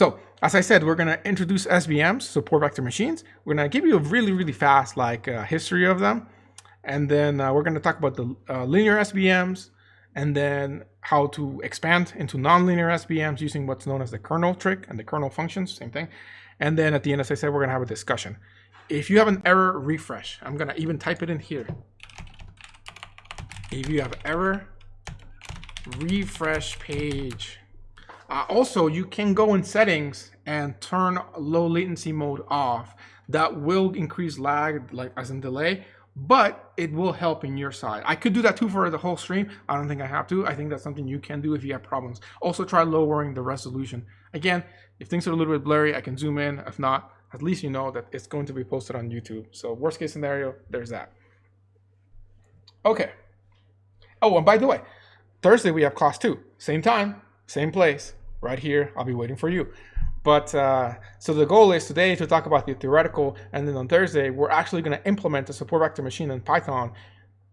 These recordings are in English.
So as I said, we're going to introduce SVMs, support vector machines. We're going to give you a really, really fast history of them. And then we're going to talk about the linear SVMs, and then how to expand into nonlinear SVMs using what's known as the kernel trick and the kernel functions, same thing. And then at the end, as I said, we're going to have a discussion. If you have an error, refresh. I'm going to even type it in here. If you have error, refresh page. Also, you can go in settings and turn low latency mode off. That will increase lag, like as in delay, but it will help in your side. I could do that too for the whole stream. I don't think I have to. I think that's something you can do if you have problems. Also try lowering the resolution. Again, if things are a little bit blurry, I can zoom in. If not, at least you know that it's going to be posted on YouTube. So worst case scenario, there's that. Okay. Oh, and by the way, Thursday we have class 2. Same time, same place, right here. I'll be waiting for you. But so the goal is today to talk about the theoretical, and then on Thursday we're actually going to implement the support vector machine in Python.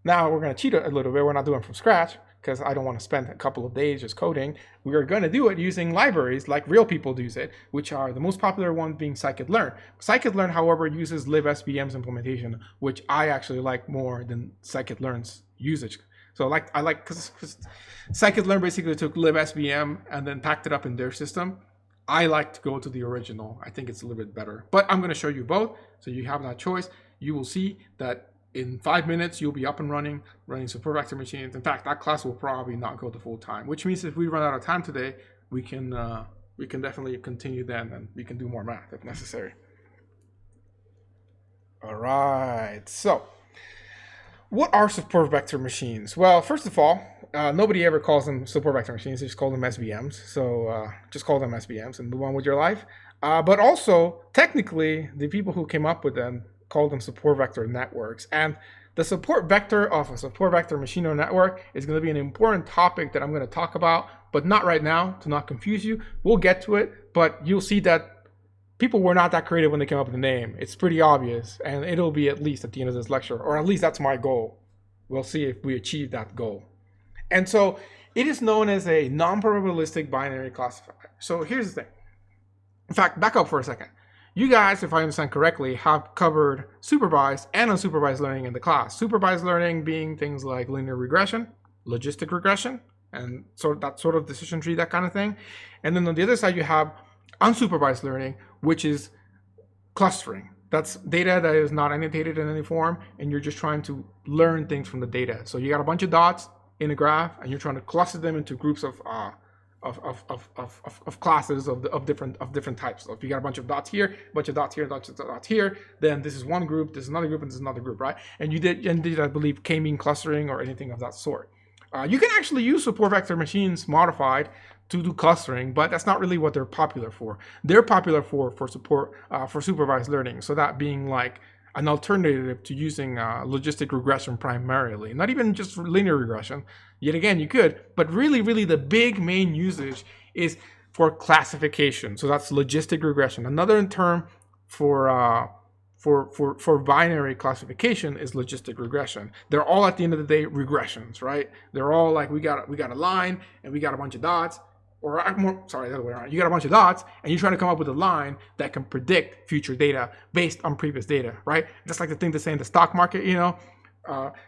Now we're going to cheat a little bit. We're not doing it from scratch because I don't want to spend a couple of days just coding. We are going to do it using libraries like real people use it, which are the most popular ones being scikit-learn. Scikit-learn, however, uses libsvms implementation, which I actually like more than scikit-learn's usage. So I like because scikit-learn basically took libsvm and then packed it up in their system. I like to go to the original. I think it's a little bit better. But I'm going to show you both, so you have that choice. You will see that in 5 minutes, you'll be up and running support vector machines. In fact, that class will probably not go to full time, which means if we run out of time today, we can definitely continue then, and we can do more math if necessary. All right. So what are support vector machines? Well, first of all, nobody ever calls them support vector machines. They just call them SVMs. So just call them SVMs and move on with your life. But also, technically, the people who came up with them call them support vector networks. And the support vector of a support vector machine or network is going to be an important topic that I'm going to talk about, but not right now to not confuse you. We'll get to it, but you'll see that people were not that creative when they came up with the name. It's pretty obvious, and it'll be at least at the end of this lecture, or at least that's my goal. We'll see if we achieve that goal. And so it is known as a non-probabilistic binary classifier. So here's the thing. In fact, back up for a second. You guys, if I understand correctly, have covered supervised and unsupervised learning in the class. Supervised learning being things like linear regression, logistic regression, and that sort of decision tree, that kind of thing. And then on the other side, you have unsupervised learning, which is clustering. That's data that is not annotated in any form, and you're just trying to learn things from the data. So you got a bunch of dots in a graph, and you're trying to cluster them into groups of classes of different types. So if you got a bunch of dots here, a bunch of dots here, a bunch of dots here, then this is one group, this is another group, and this is another group, right? And you did I believe, k-mean clustering or anything of that sort. You can actually use support vector machines modified to do clustering, but that's not really what they're popular for. They're popular for support for supervised learning. So that being like an alternative to using logistic regression primarily, not even just linear regression. Yet again, you could, but really the big main usage is for classification. So that's logistic regression. Another term for binary classification is logistic regression. They're all at the end of the day regressions, right? They're all like we got a line and we got a bunch of dots, or sorry, the other way around. You got a bunch of dots and you're trying to come up with a line that can predict future data based on previous data, right? Just like the thing to say in the stock market,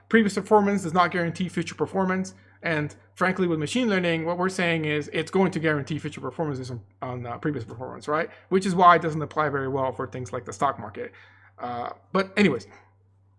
previous performance does not guarantee future performance. And frankly, with machine learning, what we're saying is it's going to guarantee future performances on previous performance, right? Which is why it doesn't apply very well for things like the stock market. But anyways,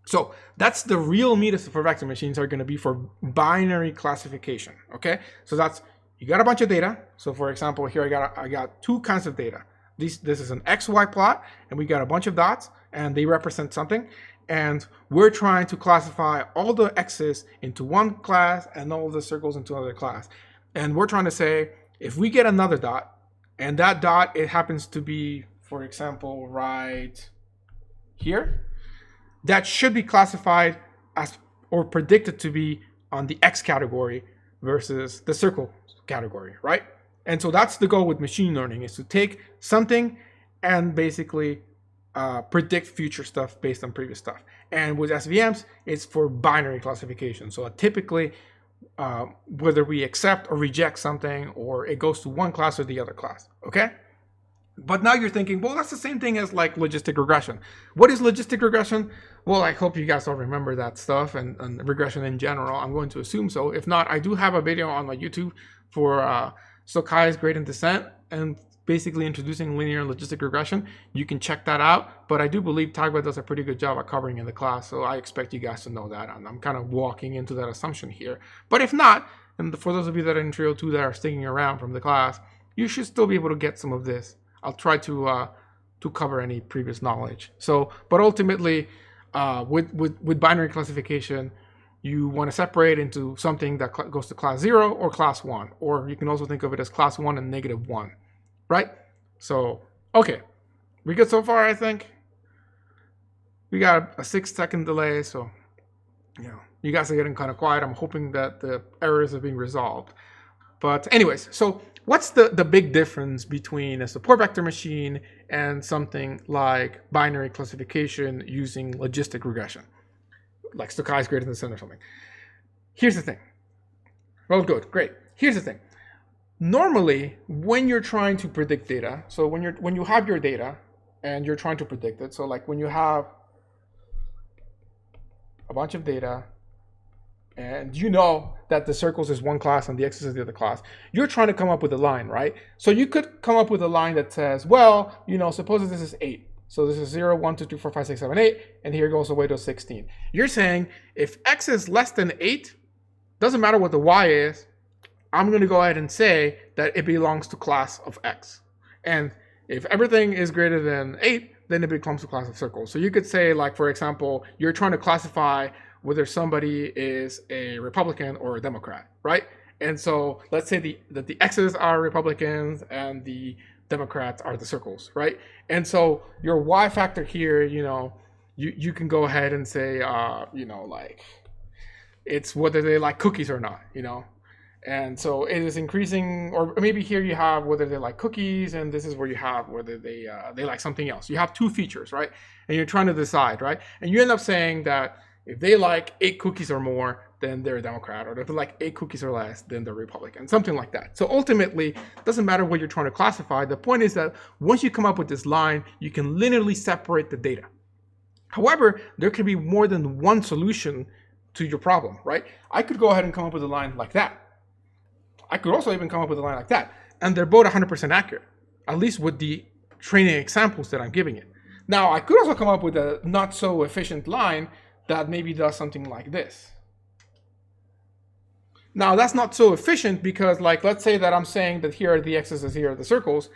so that's the real meat of support vector machines are going to be for binary classification. Okay, so that's you got a bunch of data. So for example, here I got two kinds of data. This is an XY plot, and we got a bunch of dots, and they represent something. And we're trying to classify all the X's into one class and all the circles into another class. And we're trying to say, if we get another dot, and that dot, it happens to be, for example, right here, that should be classified as or predicted to be on the X category versus the circle category, right? And so that's the goal with machine learning, is to take something and basically predict future stuff based on previous stuff. And with SVMs, it's for binary classification. So typically, whether we accept or reject something, or it goes to one class or the other class, okay? But now you're thinking, well, that's the same thing as like logistic regression. What is logistic regression? Well, I hope you guys all remember that stuff and regression in general. I'm going to assume so. If not, I do have a video on my YouTube for Sokai's gradient descent and basically introducing linear and logistic regression. You can check that out. But I do believe Tagba does a pretty good job at covering in the class. So I expect you guys to know that. And I'm kind of walking into that assumption here. But if not, and for those of you that are in Trio 2 that are sticking around from the class, you should still be able to get some of this. I'll try to cover any previous knowledge. So, but ultimately, with binary classification, you want to separate into something that goes to class 0 or class 1, or you can also think of it as class 1 and -1, right? So, okay, we good so far. I think we got a 6-second delay, so you guys are getting kind of quiet. I'm hoping that the errors are being resolved. But anyways, so what's the big difference between a support vector machine and something like binary classification using logistic regression, like Stokai's gradient descent or something? Here's the thing. Well, good, great. Here's the thing. Normally, when you're trying to predict data, so when you have your data and you're trying to predict it, so like when you have a bunch of data, and you know that the circles is one class and the x's is the other class, you're trying to come up with a line, right? So you could come up with a line that says, well, suppose this is 8. So this is 0, 1, 2, 3, 4, 5, 6, 7, 8, and here goes away to 16. You're saying if x is less than 8, doesn't matter what the y is, I'm going to go ahead and say that it belongs to class of x. And if everything is greater than 8, then it becomes a class of circles. So you could say, like, for example, you're trying to classify whether somebody is a Republican or a Democrat, right? And so let's say that the X's are Republicans and the Democrats are the circles, right? And so your Y factor here, you can go ahead and say, like it's whether they like cookies or not, And so it is increasing, or maybe here you have whether they like cookies, and this is where you have whether they like something else. You have 2 features, right? And you're trying to decide, right? And you end up saying that if they like 8 cookies or more, then they're a Democrat, or if they like 8 cookies or less, then they're Republican, something like that. So ultimately, it doesn't matter what you're trying to classify. The point is that once you come up with this line, you can linearly separate the data. However, there can be more than one solution to your problem, right? I could go ahead and come up with a line like that. I could also even come up with a line like that. And they're both 100% accurate, at least with the training examples that I'm giving it. Now, I could also come up with a not so efficient line that maybe does something like this. Now, that's not so efficient because, like, let's say that I'm saying that here are the x's and here are the circles.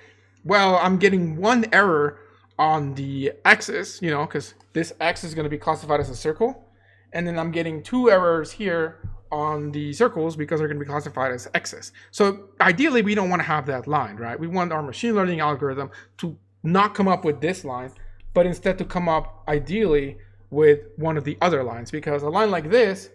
Well, I'm getting one error on the x's, because this x is going to be classified as a circle. And then I'm getting 2 errors here on the circles because they're going to be classified as x's. So ideally, we don't want to have that line, right? We want our machine learning algorithm to not come up with this line, but instead to come up ideally with one of the other lines, because a line like this,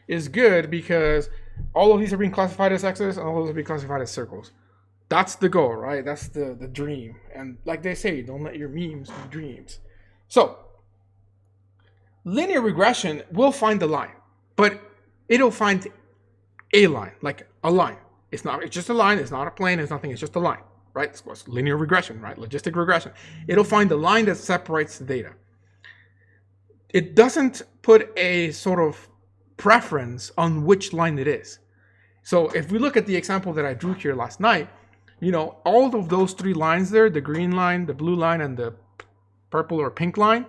is good because all of these are being classified as x's and all of those are being classified as circles. That's the goal, right? That's the dream. And like they say, don't let your memes be dreams. So linear regression will find the line, but it'll find a line, like a line. It's just a line. It's not a plane. It's nothing. It's just a line, right? It's linear regression, right? Logistic regression. It'll find the line that separates the data. It doesn't put a sort of preference on which line it is. So if we look at the example that I drew here last night, all of those 3 lines there, the green line, the blue line, and the purple or pink line,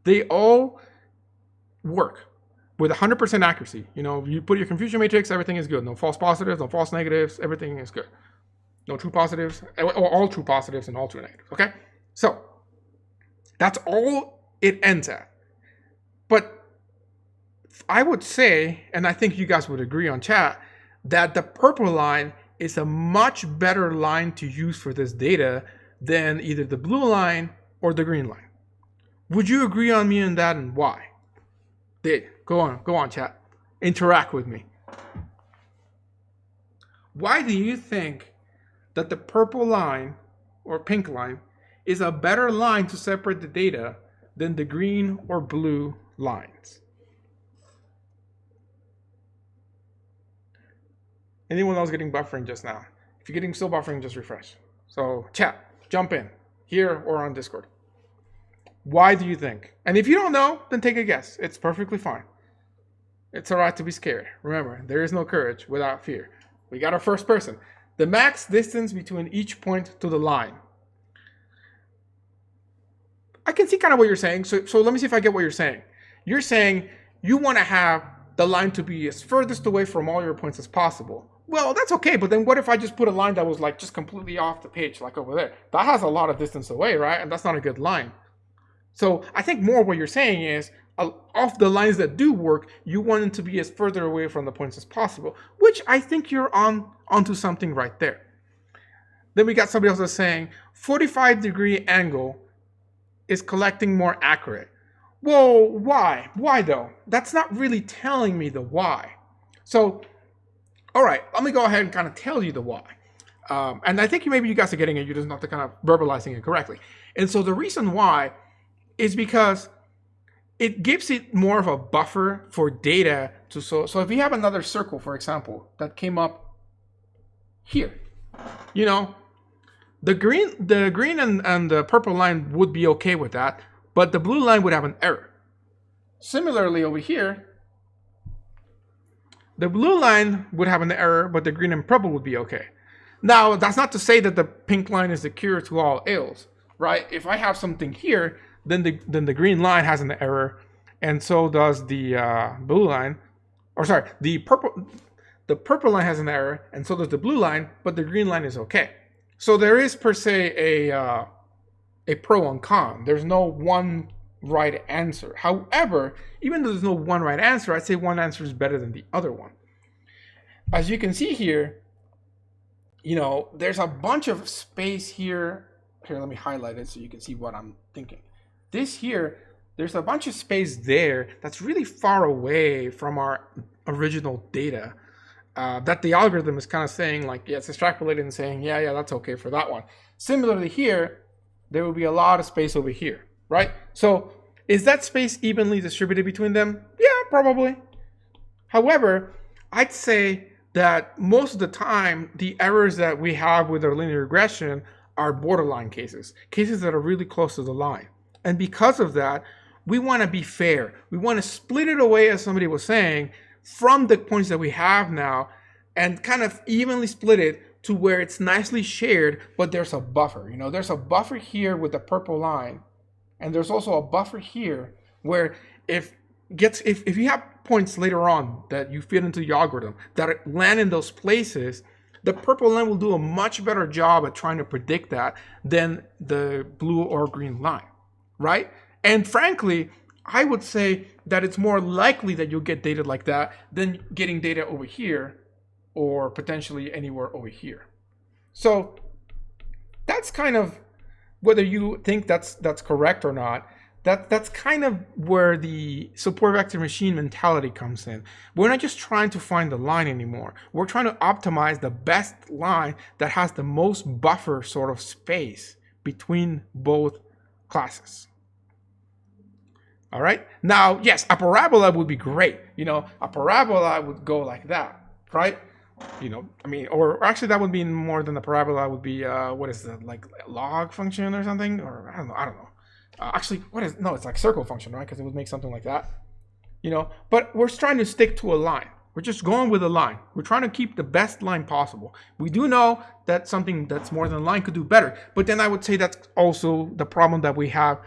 they all work with 100% accuracy. You put your confusion matrix, everything is good. No false positives, no false negatives, everything is good. No true positives, or all true positives and all true negatives, okay? So that's all it ends at. But I would say, and I think you guys would agree on chat, that the purple line is a much better line to use for this data than either the blue line or the green line. Would you agree on me on that, and why? Go on, chat. Interact with me. Why do you think that the purple line or pink line is a better line to separate the data than the green or blue lines? Anyone else getting buffering just now? If you're getting still buffering, just refresh. So chat, jump in, here or on Discord. Why do you think? And if you don't know, then take a guess. It's perfectly fine. It's all right to be scared. Remember, there is no courage without fear. We got our first person. The max distance between each point to the line. I can see kind of what you're saying. So let me see if I get what you're saying. You're saying you want to have the line to be as furthest away from all your points as possible. Well, that's okay, but then what if I just put a line that was like just completely off the page, like over there? That has a lot of distance away, right? And that's not a good line. So I think more what you're saying is, of the lines that do work, you want them to be as further away from the points as possible, which I think you're onto something right there. Then we got somebody else that's saying 45-degree angle is collecting more accurate. Well, why? Why though? That's not really telling me the why. So, all right, let me go ahead and kind of tell you the why. And I think maybe you guys are getting it, you're just not kind of verbalizing it correctly. And so the reason why is because it gives it more of a buffer for data to, so if you have another circle, for example, that came up here, you know, the green and the purple line would be okay with that, but the blue line would have an error. Similarly over here, the blue line would have an error, but the green and purple would be okay. Now, that's not to say that the pink line is the cure to all ills, right? If I have something here, then the green line has an error, and so does the blue line. Or sorry, the purple line has an error, and so does the blue line, but the green line is okay. So there is per se a pro and con. There's no one right answer. However, even though there's no one right answer, I'd say one answer is better than the other one. As you can see here, you know, there's a bunch of space here. Here, let me highlight it so you can see what I'm thinking. This here, there's a bunch of space there that's really far away from our original data. That the algorithm is kind of saying like, yeah, it's extrapolating and saying, yeah, that's okay for that one. Similarly here, there will be a lot of space over here, right? So is that space evenly distributed between them? Yeah, probably. However, I'd say that most of the time, the errors that we have with our linear regression are borderline cases that are really close to the line. And because of that, we want to be fair. We want to split it away, as somebody was saying, from the points that we have now and kind of evenly split it to where it's nicely shared, but there's a buffer. You know, there's a buffer here with the purple line, and there's also a buffer here where if you have points later on that you fit into the algorithm that land in those places, the purple line will do a much better job at trying to predict that than the blue or green line, right? And frankly, I would say that it's more likely that you'll get data like that than getting data over here or potentially anywhere over here. So that's kind of, whether you think that's correct or not, that's kind of where the support vector machine mentality comes in. We're not just trying to find the line anymore. We're trying to optimize the best line that has the most buffer sort of space between both classes. All right. Now, yes, a parabola would be great. You know, a parabola would go like that, right? You know, I mean, or actually that would be more than a parabola. Would be what is that, like log function or something? Or I don't know. Actually, what is, no, it's like circle function, right? Because it would make something like that. You know, but we're trying to stick to a line. We're just going with a line. We're trying to keep the best line possible. We do know that something that's more than a line could do better. But then I would say that's also the problem that we have.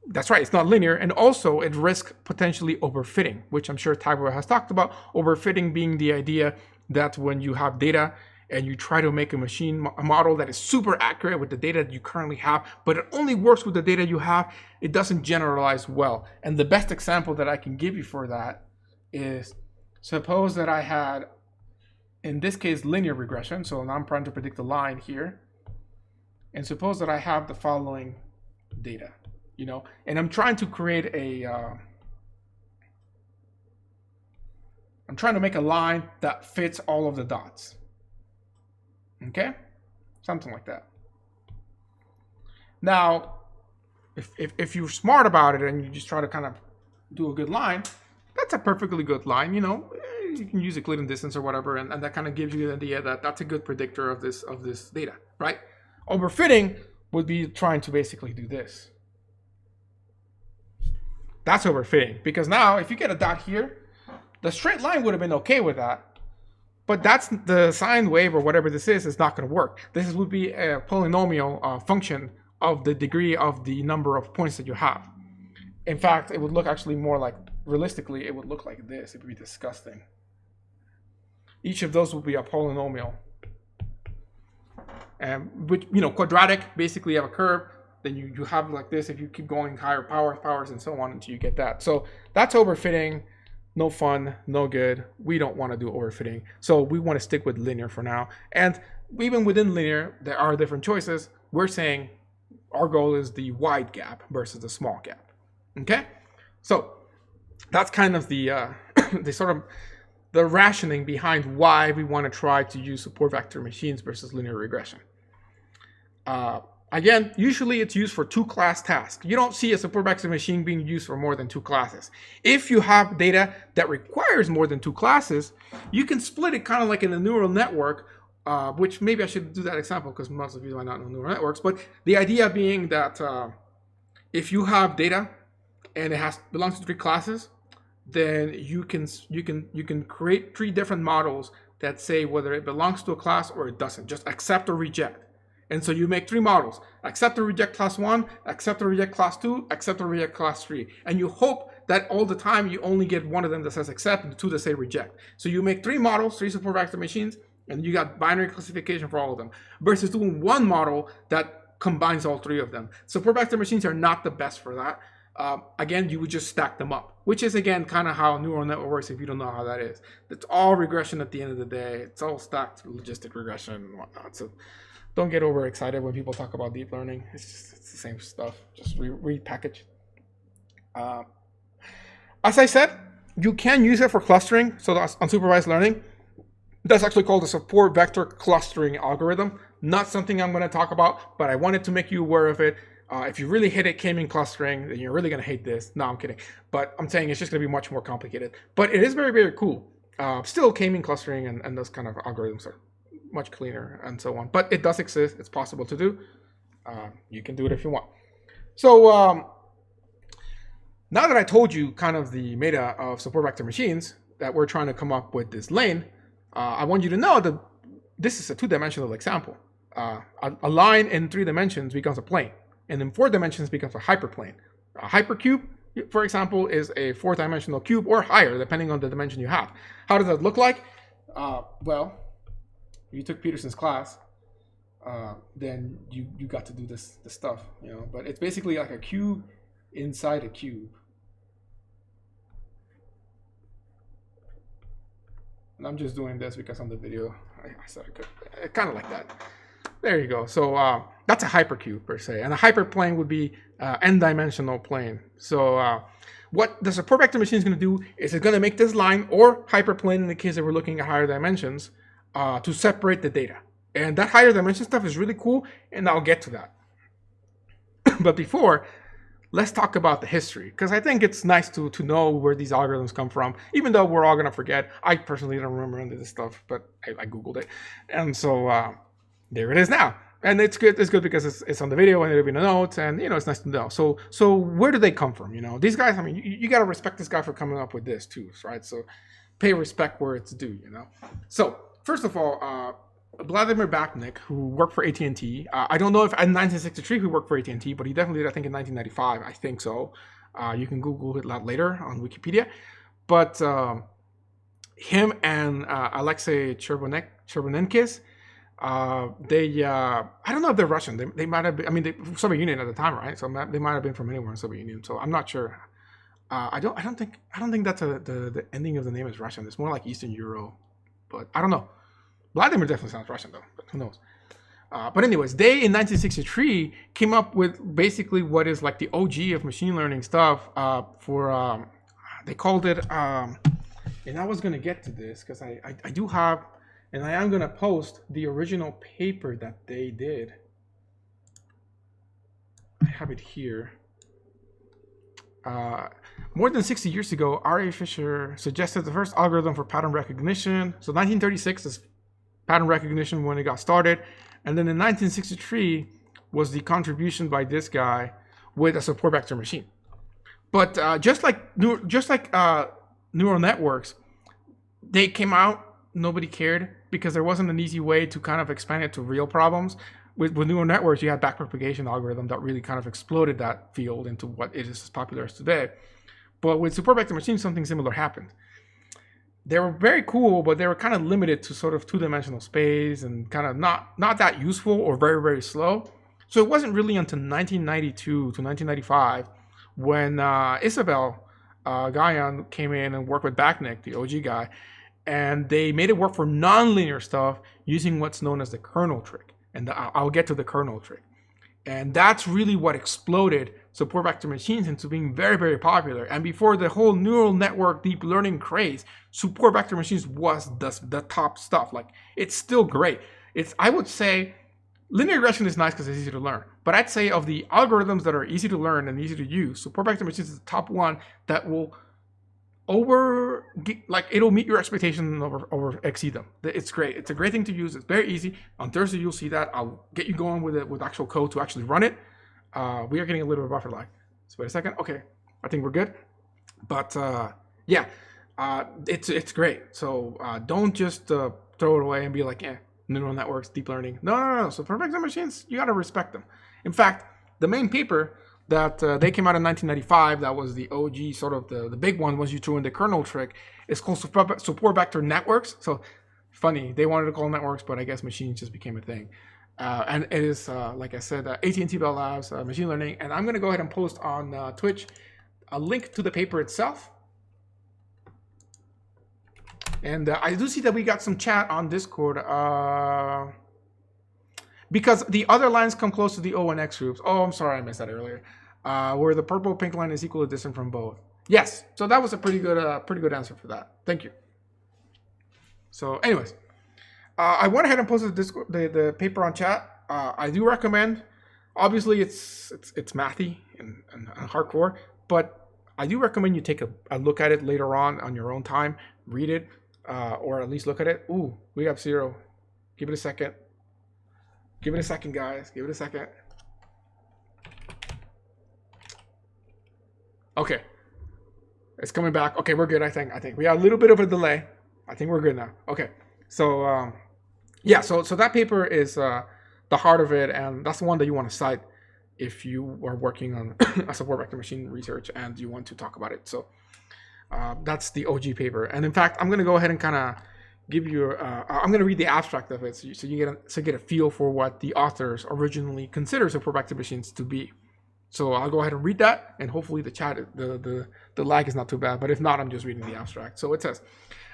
That's right, it's not linear, and also it risks potentially overfitting, which I'm sure Tagore has talked about. Overfitting being the idea that when you have data and you try to make a model that is super accurate with the data that you currently have, but it only works with the data you have, it doesn't generalize well. And the best example that I can give you for that is, suppose that I had, in this case, linear regression. So now I'm trying to predict the line here. And suppose that I have the following data. You know, and I'm trying to create I'm trying to make a line that fits all of the dots. Okay? Something like that. Now, if you're smart about it and you just try to kind of do a good line, that's a perfectly good line. You know, you can use Euclidean distance or whatever, and that kind of gives you the idea that that's a good predictor of this data, right? Overfitting would be trying to basically do this. That's overfitting, because now if you get a dot here, the straight line would have been okay with that, but that's the sine wave or whatever this is not going to work. This would be a polynomial function of the degree of the number of points that you have. In fact, it would look actually more like, realistically, it would look like this. It would be disgusting. Each of those would be a polynomial. And with, you know, quadratic, basically you have a curve, then you have like this if you keep going higher powers and so on until you get that. So that's overfitting. No fun, no good. We don't want to do overfitting. So we want to stick with linear for now. And even within linear, there are different choices. We're saying our goal is the wide gap versus the small gap. Okay, so that's kind of the the rationing behind why we want to try to use support vector machines versus linear regression. Again, usually it's used for 2-class tasks. You don't see a support vector machine being used for more than 2 classes. If you have data that requires more than 2 classes, you can split it kind of like in a neural network, which maybe I should do that example because most of you might not know neural networks. But the idea being that if you have data and it belongs to 3 classes, then you can create 3 different models that say whether it belongs to a class or it doesn't. Just accept or reject. And so you make 3 models: accept or reject class 1, accept or reject class 2, accept or reject class 3. And you hope that all the time you only get one of them that says accept and 2 that say reject. So you make 3 models, 3 support vector machines, and you got binary classification for all of them, versus doing 1 model that combines all 3 of them. Support vector machines are not the best for that. Again, you would just stack them up, which is again kind of how neural network works. If you don't know how that is, it's all regression at the end of the day. It's all stacked logistic regression and whatnot. So don't get overexcited when people talk about deep learning. It's the same stuff, just repackaged. As I said, you can use it for clustering. So that's unsupervised learning. That's actually called the support vector clustering algorithm. Not something I'm going to talk about, but I wanted to make you aware of it. If you really hate it, k-mean clustering, then you're really going to hate this. No, I'm kidding. But I'm saying it's just going to be much more complicated. But it is very, very cool. Still, k-mean clustering and those kind of algorithms are much cleaner and so on. But it does exist. It's possible to do. You can do it if you want. So now that I told you kind of the meta of support vector machines, that we're trying to come up with this lane, I want you to know that this is a 2-dimensional example. A line in 3 dimensions becomes a plane. And in 4 dimensions becomes a hyperplane. A hypercube, for example, is a 4-dimensional cube or higher, depending on the dimension you have. How does that look like? Well, you took Peterson's class, then you got to do this stuff, you know. But it's basically like a cube inside a cube. And I'm just doing this because on the video I said I could. Kind of like that. There you go. So that's a hypercube per se, and a hyperplane would be n-dimensional plane. So what the support vector machine is going to do is it's going to make this line, or hyperplane in the case that we're looking at higher dimensions, to separate the data. And that higher dimension stuff is really cool, and I'll get to that. But before, let's talk about the history, because I think it's nice to know where these algorithms come from, even though we're all going to forget. I personally don't remember any of this stuff, but I Googled it. And so there it is now. And it's good. It's good because it's on the video and it'll be in the notes, and you know it's nice to know. So where do they come from? You know, these guys. I mean, you got to respect this guy for coming up with this too, right? So pay respect where it's due. You know. So first of all, Vladimir Bachnik, who worked for AT&T. I don't know if in 1963 he worked for AT&T, but he definitely did. I think in 1995. I think so. You can Google it later on Wikipedia. But him and Alexei Chervonenkis. They I don't know if they're Russian. They might have been. I mean, Soviet Union at the time, right? So they might have been from anywhere in Soviet Union. So I'm not sure. I don't think that's the ending of the name is Russian. It's more like Eastern Euro, but I don't know. Vladimir definitely sounds Russian though, but who knows? But anyways, they in 1963 came up with basically what is like the OG of machine learning stuff. They called it. And I was gonna get to this because I do have. And I am going to post the original paper that they did. I have it here. More than 60 years ago, R.A. Fisher suggested the first algorithm for pattern recognition. So 1936 is pattern recognition when it got started. And then in 1963 was the contribution by this guy with a support vector machine. But just like neural networks, they came out, nobody cared, because there wasn't an easy way to kind of expand it to real problems. With neural networks, you had backpropagation algorithm that really kind of exploded that field into what it is as popular as today. But with support vector machines, something similar happened. They were very cool, but they were kind of limited to sort of two-dimensional space and kind of not that useful or very, very slow. So it wasn't really until 1992 to 1995 when Isabelle Guyon came in and worked with Bachnik, the OG guy, and they made it work for nonlinear stuff using what's known as the kernel trick. And I'll get to the kernel trick. And that's really what exploded support vector machines into being very, very popular. And before the whole neural network deep learning craze, support vector machines was the top stuff. Like, it's still great. I would say linear regression is nice because it's easy to learn. But I'd say of the algorithms that are easy to learn and easy to use, support vector machines is the top one that will it'll meet your expectations over exceed them. It's great. It's a great thing to use. It's very easy. On Thursday, you'll see that. I'll get you going with it with actual code to actually run it. We are getting a little bit of buffer lag. So wait a second. Okay, I think we're good. But yeah, it's great. So don't just throw it away and be like, neural networks, deep learning. No. So for vector machines, you got to respect them. In fact, the main paper that they came out in 1995, that was the OG, sort of the big one once you threw in the kernel trick, is called support vector networks. So funny, they wanted to call networks, but I guess machines just became a thing. And it is, like I said, AT&T Bell Labs, machine learning. And I'm going to go ahead and post on Twitch a link to the paper itself. And I do see that we got some chat on Discord. Because the other lines come close to the O and X groups. Oh, I'm sorry, I missed that earlier. Where the purple-pink line is equal or distant from both. Yes, so that was a pretty good answer for that. Thank you. So, anyways, I went ahead and posted the paper on chat. I do recommend. Obviously, it's mathy and hardcore, but I do recommend you take a look at it later on your own time. Read it, or at least look at it. Ooh, we have 0. Give it a second. Give it a second, guys. Give it a second. Okay. It's coming back. Okay, we're good, I think. We got a little bit of a delay. I think we're good now. Okay. So, yeah, so that paper is the heart of it, and that's the one that you want to cite if you are working on a support vector machine research and you want to talk about it. So that's the OG paper. And in fact, I'm going to go ahead and kind of give you I'm going to read the abstract of it so you get a feel for what the authors originally considered support vector machines to be. So I'll go ahead and read that, and hopefully the chat, the lag is not too bad, but if not, I'm just reading the abstract. So it says,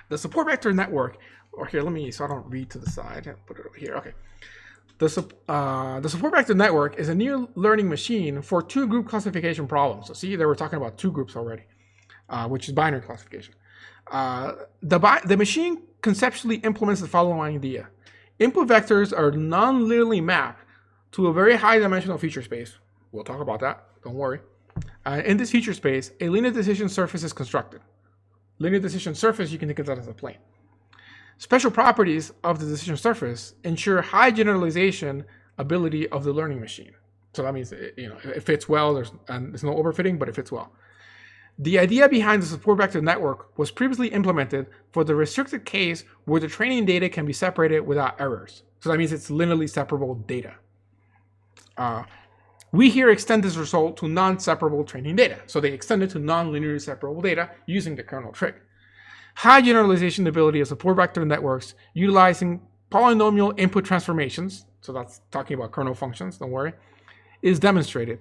the support vector network, or here, so I don't read to the side, and put it over here, okay. The support vector network is a near learning machine for 2 group classification problems. So see, they were talking about 2 groups already, which is binary classification. The machine conceptually implements the following idea. Input vectors are non-linearly mapped to a very high dimensional feature space. We'll talk about that, don't worry. In this feature space, a linear decision surface is constructed. Linear decision surface, you can think of that as a plane. Special properties of the decision surface ensure high generalization ability of the learning machine. So that means it fits well, there's no overfitting, but it fits well. The idea behind the support vector network was previously implemented for the restricted case where the training data can be separated without errors. So that means it's linearly separable data. We here extend this result to non-separable training data. So they extend it to non-linearly separable data using the kernel trick. High generalization ability of support vector networks utilizing polynomial input transformations, so that's talking about kernel functions, don't worry, is demonstrated.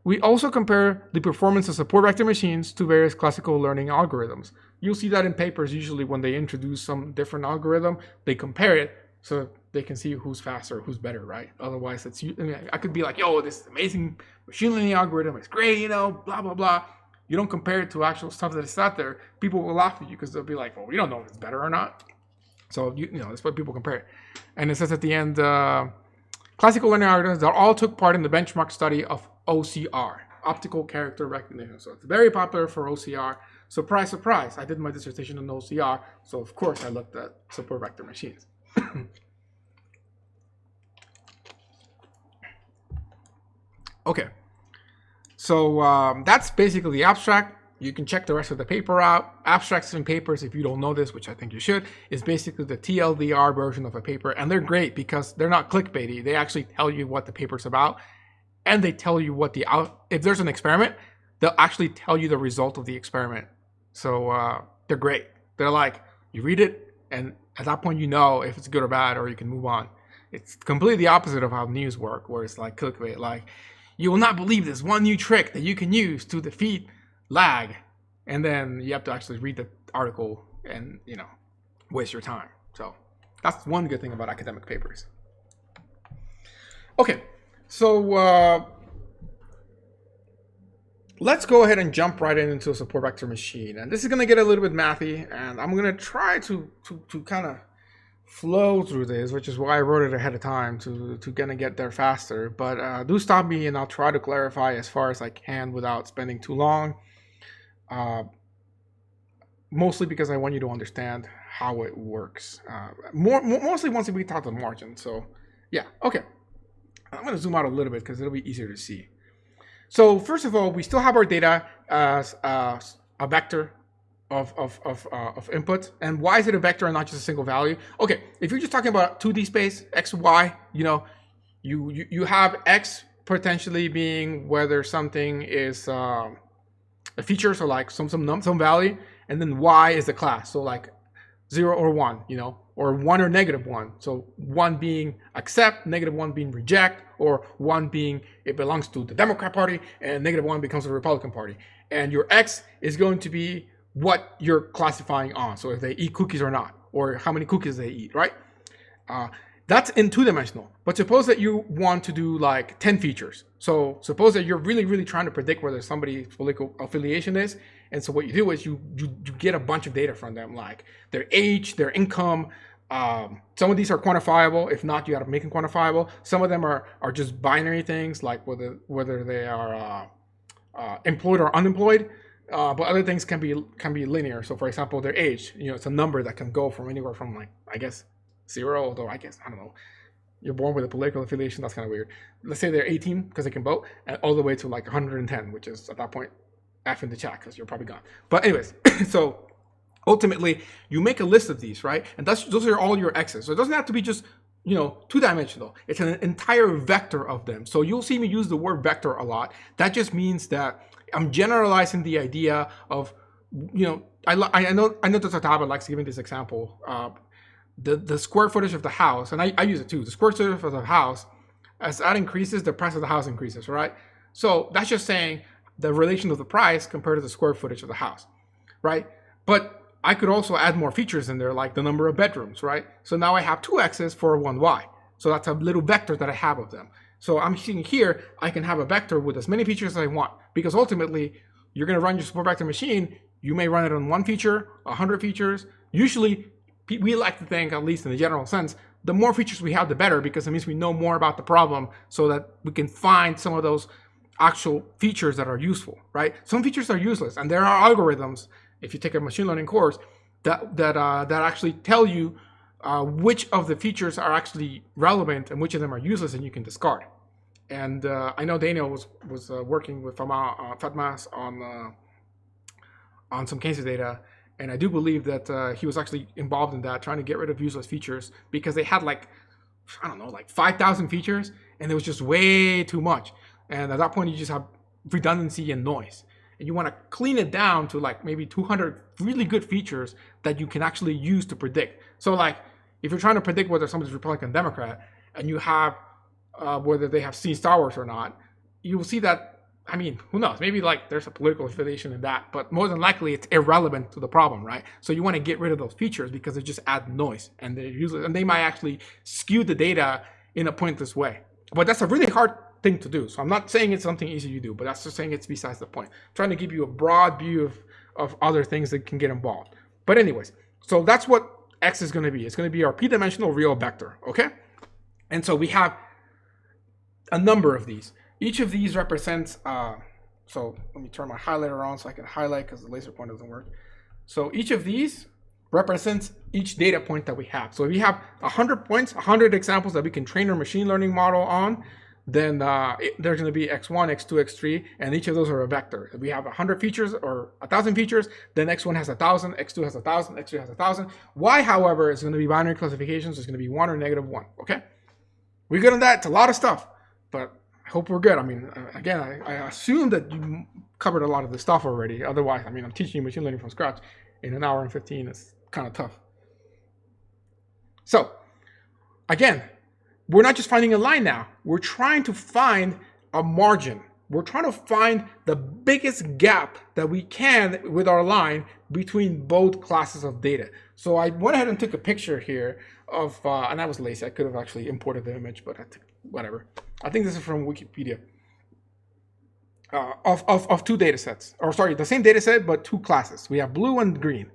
We also compare the performance of support vector machines to various classical learning algorithms. You'll see that in papers usually when they introduce some different algorithm, they compare it so they can see who's faster, who's better, right? Otherwise, I could be like, yo, this amazing machine learning algorithm is great, blah, blah, blah. You don't compare it to actual stuff that is out there. People will laugh at you because they'll be like, well, we don't know if it's better or not. So, that's why people compare it. And it says at the end, classical learning algorithms that all took part in the benchmark study of OCR. optical character recognition. So it's very popular for OCR. Surprise, surprise. I did my dissertation on OCR, so of course I looked at support vector machines. Okay, so that's basically the abstract. You can check the rest of the paper out. Abstracts and papers, if you don't know this, which I think you should, is basically the TLDR version of a paper. And they're great because they're not clickbaity. They actually tell you what the paper's about. And they tell you what if there's an experiment, they'll actually tell you the result of the experiment. So they're great. They're like, you read it, and at that point you know if it's good or bad, or you can move on. It's completely the opposite of how news work, where it's like clickbait. Like, you will not believe this one new trick that you can use to defeat lag, and then you have to actually read the article and, you know, waste your time. So that's one good thing about academic papers. Okay, so let's go ahead and jump right into a support vector machine, and this is going to get a little bit mathy, and I'm going to try to kind of flow through this, which is why I wrote it ahead of time to kind of get there faster. But do stop me and I'll try to clarify as far as I can without spending too long. Mostly because I want you to understand how it works. Mostly once we talk to the margin. So yeah, okay. I'm going to zoom out a little bit because it'll be easier to see. So first of all, we still have our data as a vector of input. And why is it a vector and not just a single value? Okay, if you're just talking about 2D space, x, y, you know, you have x potentially being whether something is a feature, so like some value, and then y is the class, so like 0 or 1, you know, or 1 or -1. So 1 being accept, -1 being reject, or 1 being it belongs to the Democrat Party, and -1 becomes the Republican Party. And your x is going to be what you're classifying on. So if they eat cookies or not, or how many cookies they eat, right? That's in 2-dimensional. But suppose that you want to do like 10 features. So suppose that you're really trying to predict whether somebody's political affiliation is. And so what you do is you get a bunch of data from them, like their age, their income. Some of these are quantifiable. If not, you got to make them quantifiable. Some of them are just binary things, like whether they are employed or unemployed. But other things can be linear. So for example, their age, you know, it's a number that can go from anywhere from, like, I guess 0, although I guess, I don't know, you're born with a political affiliation, that's kind of weird. Let's say they're 18 because they can vote, and all the way to like 110, which is at that point F in the chat because you're probably gone. But anyways, so ultimately you make a list of these, right? And those are all your x's. So it doesn't have to be just, you know, 2-dimensional. It's an entire vector of them. So you'll see me use the word vector a lot. That just means that I'm generalizing the idea of, you know, I know that Tataba likes giving this example. The square footage of the house, and I use it too. The square footage of the house, as that increases, the price of the house increases, right? So that's just saying the relation of the price compared to the square footage of the house, right? But I could also add more features in there, like the number of bedrooms, right? So now I have 2 x's for 1 y. So that's a little vector that I have of them. So I'm seeing here, I can have a vector with as many features as I want, because ultimately you're going to run your support vector machine. You may run it on 1 feature, 100 features. Usually we like to think, at least in the general sense, the more features we have, the better, because it means we know more about the problem so that we can find some of those actual features that are useful, right? Some features are useless, and there are algorithms, if you take a machine learning course, that actually tell you which of the features are actually relevant and which of them are useless and you can discard. And I know Daniel was working with Fatmas on some case data, and I do believe that he was actually involved in that, trying to get rid of useless features, because they had like, I don't know, like 5,000 features, and it was just way too much. And at that point, you just have redundancy and noise. And you want to clean it down to like maybe 200 really good features that you can actually use to predict. So like, if you're trying to predict whether somebody's Republican or Democrat, and you have whether they have seen Star Wars or not, you will see that, I mean, who knows? Maybe like there's a political affiliation in that, but more than likely it's irrelevant to the problem, right? So you want to get rid of those features because they just add noise, and they're useless, and they might actually skew the data in a pointless way. But that's a really hard thing to do. So I'm not saying it's something easy to do, but that's just saying it's besides the point. I'm trying to give you a broad view of other things that can get involved. But anyways, so that's what X is going to be. It's going to be our p-dimensional real vector, okay? And so we have a number of these. Each of these represents So let me turn my highlighter on so I can highlight because the laser point doesn't work. So each of these represents each data point that we have. So if you have 100 points, 100 examples that we can train our machine learning model on, then there's going to be x1, x2, x3, and each of those are a vector. If we have 100 features or 1,000 features, then x1 has 1,000, x2 has 1,000, x3 has 1,000. Y, however, is going to be binary classifications. It's going to be 1 or -1, okay? We're good on that. It's a lot of stuff, but I hope we're good. I mean, again, I assume that you covered a lot of this stuff already. Otherwise, I mean, I'm teaching you machine learning from scratch in an hour and 15. It's kind of tough. So, again, we're not just finding a line now. We're trying to find a margin. We're trying to find the biggest gap that we can with our line between both classes of data. So I went ahead and took a picture here of, and I was lazy. I could have actually imported the image, but whatever. I think this is from Wikipedia. Of two data sets, or sorry, the same data set, but two classes. We have blue and green.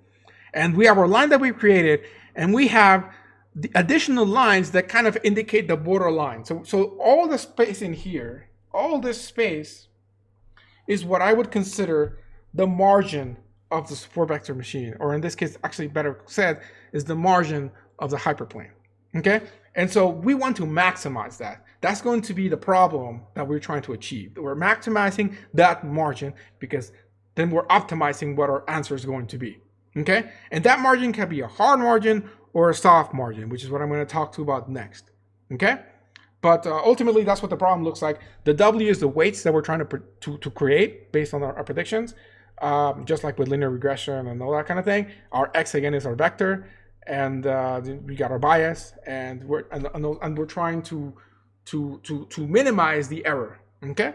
And we have our line that we've created, and we have the additional lines that kind of indicate the border line. So all the space in here, all this space is what I would consider the margin of the support vector machine, or in this case, actually better said, is the margin of the hyperplane, okay? And so we want to maximize that. That's going to be the problem that we're trying to achieve. We're maximizing that margin because then we're optimizing what our answer is going to be, okay? And that margin can be a hard margin or a soft margin, which is what I'm going to talk to about next, okay? But ultimately, that's what the problem looks like. The W is the weights that we're trying to create based on our predictions, just like with linear regression and all that kind of thing. Our X, again, is our vector, and we got our bias, and we're trying to minimize the error, okay?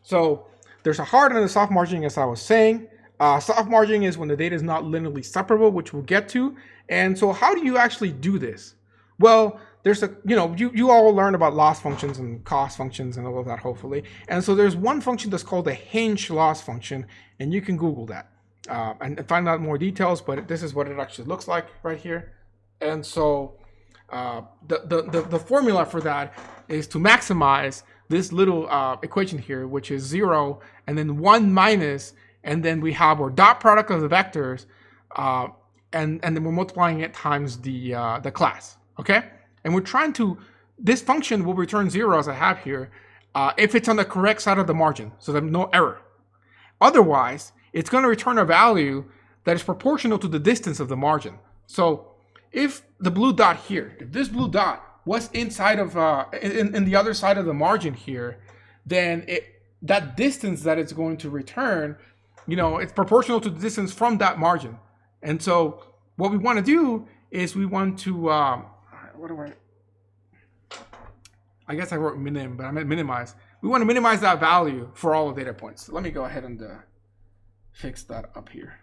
So there's a hard and a soft margining, as I was saying. Soft margining is when the data is not linearly separable, which we'll get to. And so how do you actually do this? Well, there's you all learn about loss functions and cost functions and all of that, hopefully. And so there's one function that's called the hinge loss function, and you can Google that and find out more details, but this is what it actually looks like right here. And so the formula for that is to maximize this little equation here, which is 0 and then 1 minus, and then we have our dot product of the vectors, and then we're multiplying it times the class, okay? And we're trying to, this function will return 0 as I have here, if it's on the correct side of the margin, so there's no error. Otherwise, it's going to return a value that is proportional to the distance of the margin. So if the blue dot here, if this blue dot was inside of, in the other side of the margin here, then that distance that it's going to return, it's proportional to the distance from that margin. And so what we want to do is we want to, I guess I wrote minim, but I meant minimize. We want to minimize that value for all the data points. So let me go ahead and fix that up here.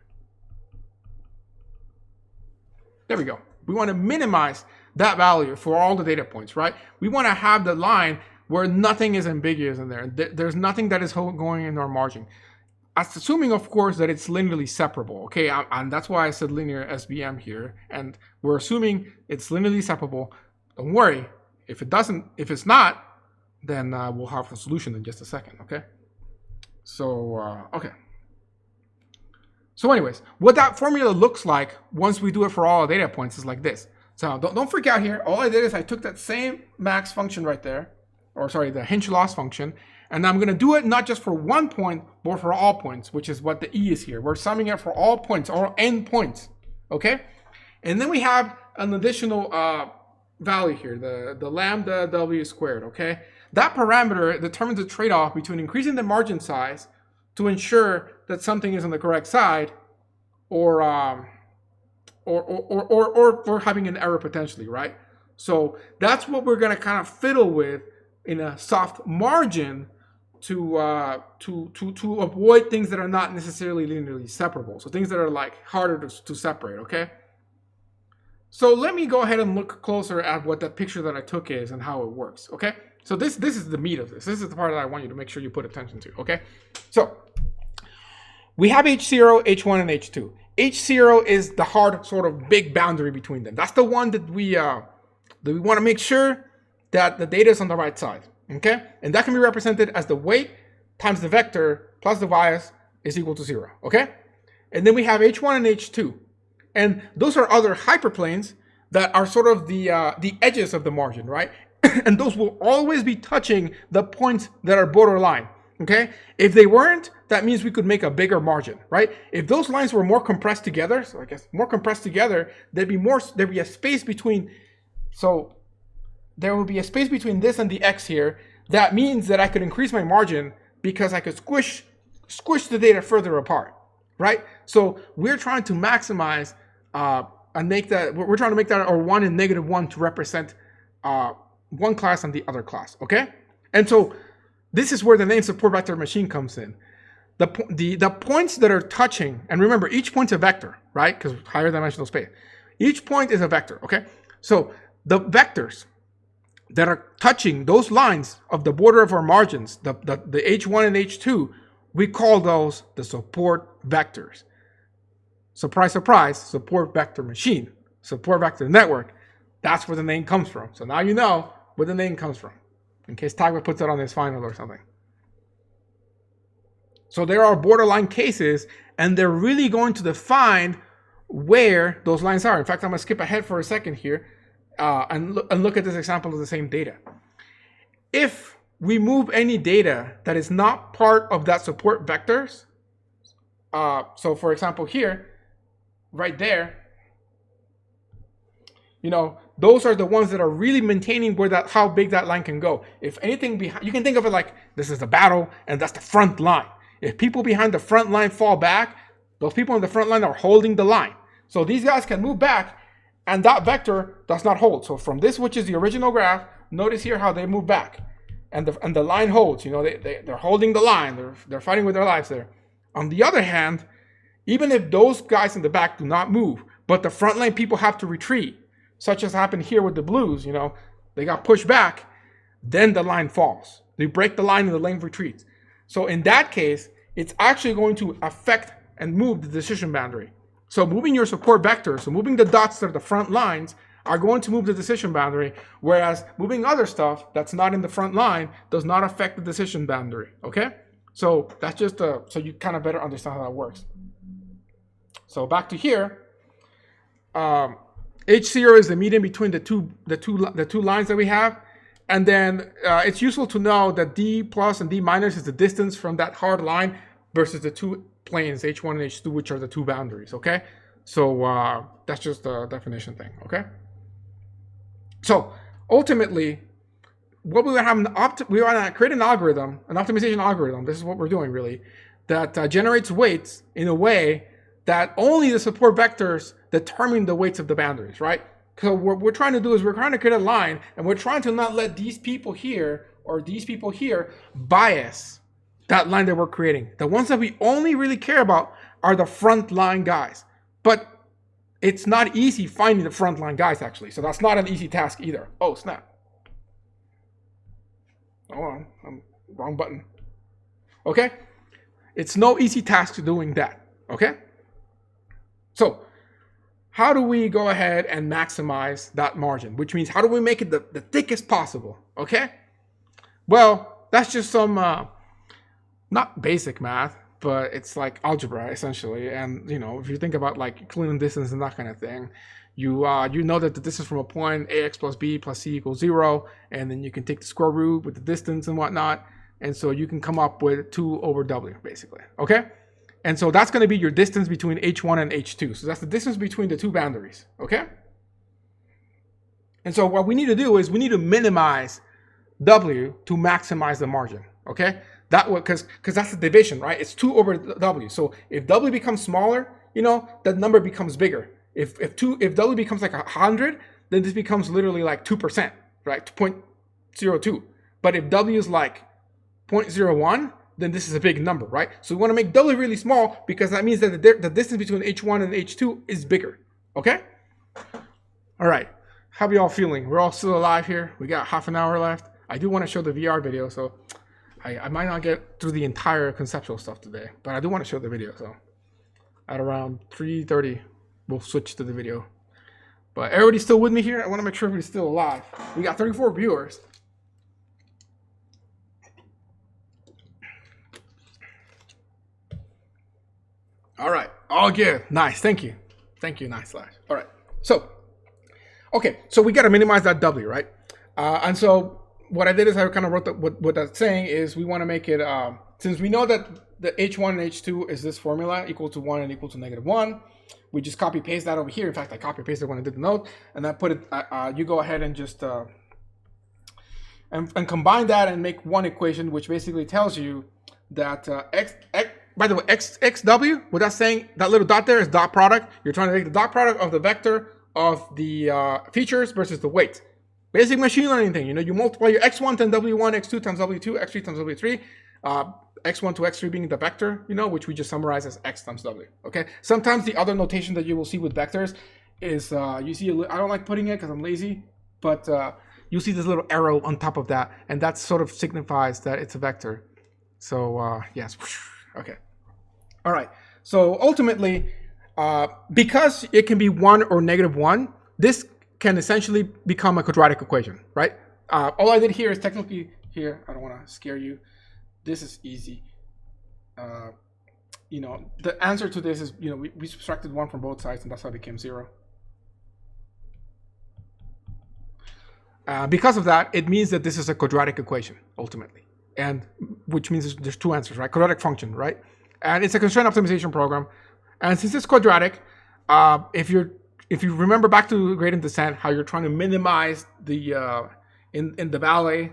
There we go. We want to minimize that value for all the data points, right? We want to have the line where nothing is ambiguous in there. There's nothing that is going in our margin. Assuming, of course, that it's linearly separable, okay? And that's why I said linear SVM here. And we're assuming it's linearly separable. Don't worry. If it's not, then we'll have a solution in just a second, okay? So, okay. So anyways, what that formula looks like once we do it for all our data points is like this. So don't freak out here. All I did is I took that same max function right there, or sorry, the hinge loss function, and I'm going to do it not just for one point, but for all points, which is what the E is here. We're summing it for all points, or n points, okay? And then we have an additional value here, the lambda W squared, okay? That parameter determines the trade-off between increasing the margin size to ensure that something is on the correct side, or having an error potentially, right? So that's what we're going to kind of fiddle with in a soft margin to avoid things that are not necessarily linearly separable. So things that are like harder to separate, okay? So let me go ahead and look closer at what that picture that I took is and how it works, okay? So this is the meat of this. This is the part that I want you to make sure you put attention to, okay? So we have H0, H1, and H2. H0 is the hard sort of big boundary between them. That's the one that we want to make sure that the data is on the right side, okay? And that can be represented as the weight times the vector plus the bias is equal to 0, okay? And then we have H1 and H2. And those are other hyperplanes that are sort of the edges of the margin, right? And those will always be touching the points that are borderline, okay? If they weren't, that means we could make a bigger margin, right? If those lines were more compressed together, so I guess more compressed together, there'd be a space between, so there will be a space between this and the X here. That means that I could increase my margin because I could squish the data further apart, right? So we're trying to maximize and make that, we're trying to make that our 1 and -1 to represent one class and the other class, okay? And so this is where the name support vector machine comes in. The points that are touching, and remember, each point's a vector, right? Because higher dimensional space. Each point is a vector, okay? So the vectors that are touching those lines of the border of our margins, the H1 and H2, we call those the support vectors. Surprise, surprise, support vector machine, support vector network. That's where the name comes from. So now you know where the name comes from, in case Tagba puts it on his final or something. So there are borderline cases, and they're really going to define where those lines are. In fact, I'm going to skip ahead for a second here and look at this example of the same data. If we move any data that is not part of that support vectors, so for example here, right there, you know, those are the ones that are really maintaining where that, how big that line can go. If anything behind, you can think of it like this is the battle and that's the front line. If people behind the front line fall back, those people in the front line are holding the line. So these guys can move back and that vector does not hold. So from this, which is the original graph, notice here how they move back and the line holds, you know, they're holding the line. They're fighting with their lives there. On the other hand, even if those guys in the back do not move, but the front line people have to retreat, such as happened here with the blues, you know, they got pushed back, then the line falls. They break the line and the lane retreats. So in that case, it's actually going to affect and move the decision boundary. So moving your support vectors, so moving the dots that are the front lines, are going to move the decision boundary, whereas moving other stuff that's not in the front line does not affect the decision boundary, okay? So that's just so you kind of better understand how that works. So back to here, H0 is the median between the two lines that we have. And then it's useful to know that D plus and D minus is the distance from that hard line versus the two planes, H1 and H2, which are the two boundaries, okay? So that's just a definition thing, okay? So ultimately, what we want to create an algorithm, an optimization algorithm, this is what we're doing really, that generates weights in a way that only the support vectors determine the weights of the boundaries, right? So what we're trying to do is we're trying to create a line, and we're trying to not let these people here or these people here bias that line that we're creating. The ones that we only really care about are the front line guys. But it's not easy finding the front line guys, actually. So that's not an easy task either. Oh, snap. Hold on, wrong button. Okay? It's no easy task doing that, okay? So how do we go ahead and maximize that margin? Which means how do we make it the thickest possible, okay? Well, that's just some, not basic math, but it's like algebra essentially. And you know, if you think about like Euclidean distance and that kind of thing, you know that the distance from a point ax plus b plus c equals 0, and then you can take the square root with the distance and whatnot, and so you can come up with 2 over w basically, okay? And so that's going to be your distance between H1 and H2. So that's the distance between the two boundaries, okay? And so what we need to do is we need to minimize W to maximize the margin, okay? That would, because that's the division, right? It's 2 over W. So if W becomes smaller, you know, that number becomes bigger. If W becomes like 100, then this becomes literally like 2%, right? 0.02. But if W is like 0.01, then this is a big number, right? So we want to make W really small because that means that the distance between H1 and H2 is bigger, okay? All right, how are we all feeling? We're all still alive here. We got half an hour left. I do want to show the VR video, so I might not get through the entire conceptual stuff today, but I do want to show the video, so at around 3:30, we'll switch to the video. But everybody's still with me here? I want to make sure everybody's still alive. We got 34 viewers. All good. Nice. Thank you. Thank you. Nice slash. All right. So, okay. So we got to minimize that W, right? And so what I did is I kind of wrote what that's saying is we want to make it, since we know that the H1 and H2 is this formula equal to 1 and equal to -1, we just copy paste that over here. In fact, I copy pasted when I did the note, and I put it, you go ahead and just, and combine that and make one equation, which basically tells you that x, by the way, xw, what that's saying, that little dot there is dot product. You're trying to make the dot product of the vector of the features versus the weight. Basic machine learning thing, you know, you multiply your x1 times w1, x2 times w2, x3 times w3, x1 to x3 being the vector, you know, which we just summarize as x times w, okay? Sometimes the other notation that you will see with vectors is, you see, I don't like putting it because I'm lazy, but you see this little arrow on top of that, and that sort of signifies that it's a vector. So, yes, okay. All right, so ultimately, because it can be 1 or -1, this can essentially become a quadratic equation, right? All I did here is technically here, I don't want to scare you. This is easy. You know, the answer to this is, you know, we subtracted 1 from both sides, and that's how it became 0. Because of that, it means that this is a quadratic equation, ultimately. And which means there's two answers, right? Quadratic function, right? And it's a constraint optimization program. And since it's quadratic, if you remember back to gradient descent, how you're trying to minimize the in the valley,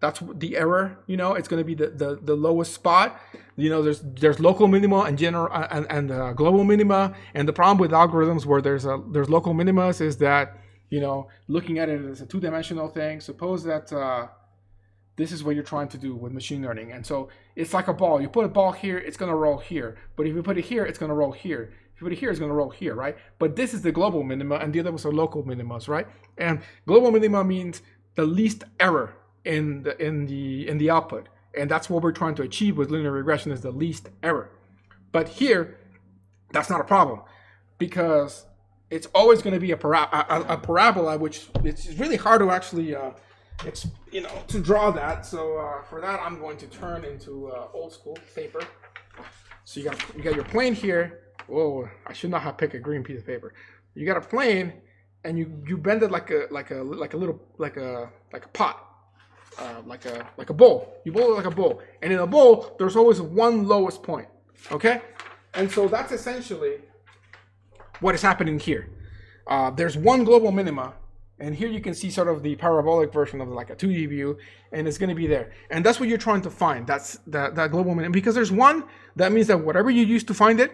that's the error, you know, it's going to be the lowest spot. You know, there's local minima and general and global minima. And the problem with algorithms where there's local minimas is that, you know, looking at it as a two-dimensional thing, suppose that this is what you're trying to do with machine learning. And so it's like a ball. You put a ball here, it's going to roll here. But if you put it here, it's going to roll here. If you put it here, it's going to roll here, right? But this is the global minima, and the other was the local minimas, right? And global minima means the least error in the output. And that's what we're trying to achieve with linear regression, is the least error. But here, that's not a problem, because it's always going to be a parabola, which it's really hard to actually it's, you know, to draw that. So for that, I'm going to turn into old school paper. So you got your plane here. Whoa, I should not have picked a green piece of paper. You got a plane, and you bend it like a pot, like a bowl. You bowl it like a bowl, and in a bowl, there's always one lowest point. Okay, and so that's essentially what is happening here. There's one global minima. And here you can see sort of the parabolic version of like a 2D view, and it's going to be there. And that's what you're trying to find. That's that global minimum. Because there's one, that means that whatever you use to find it,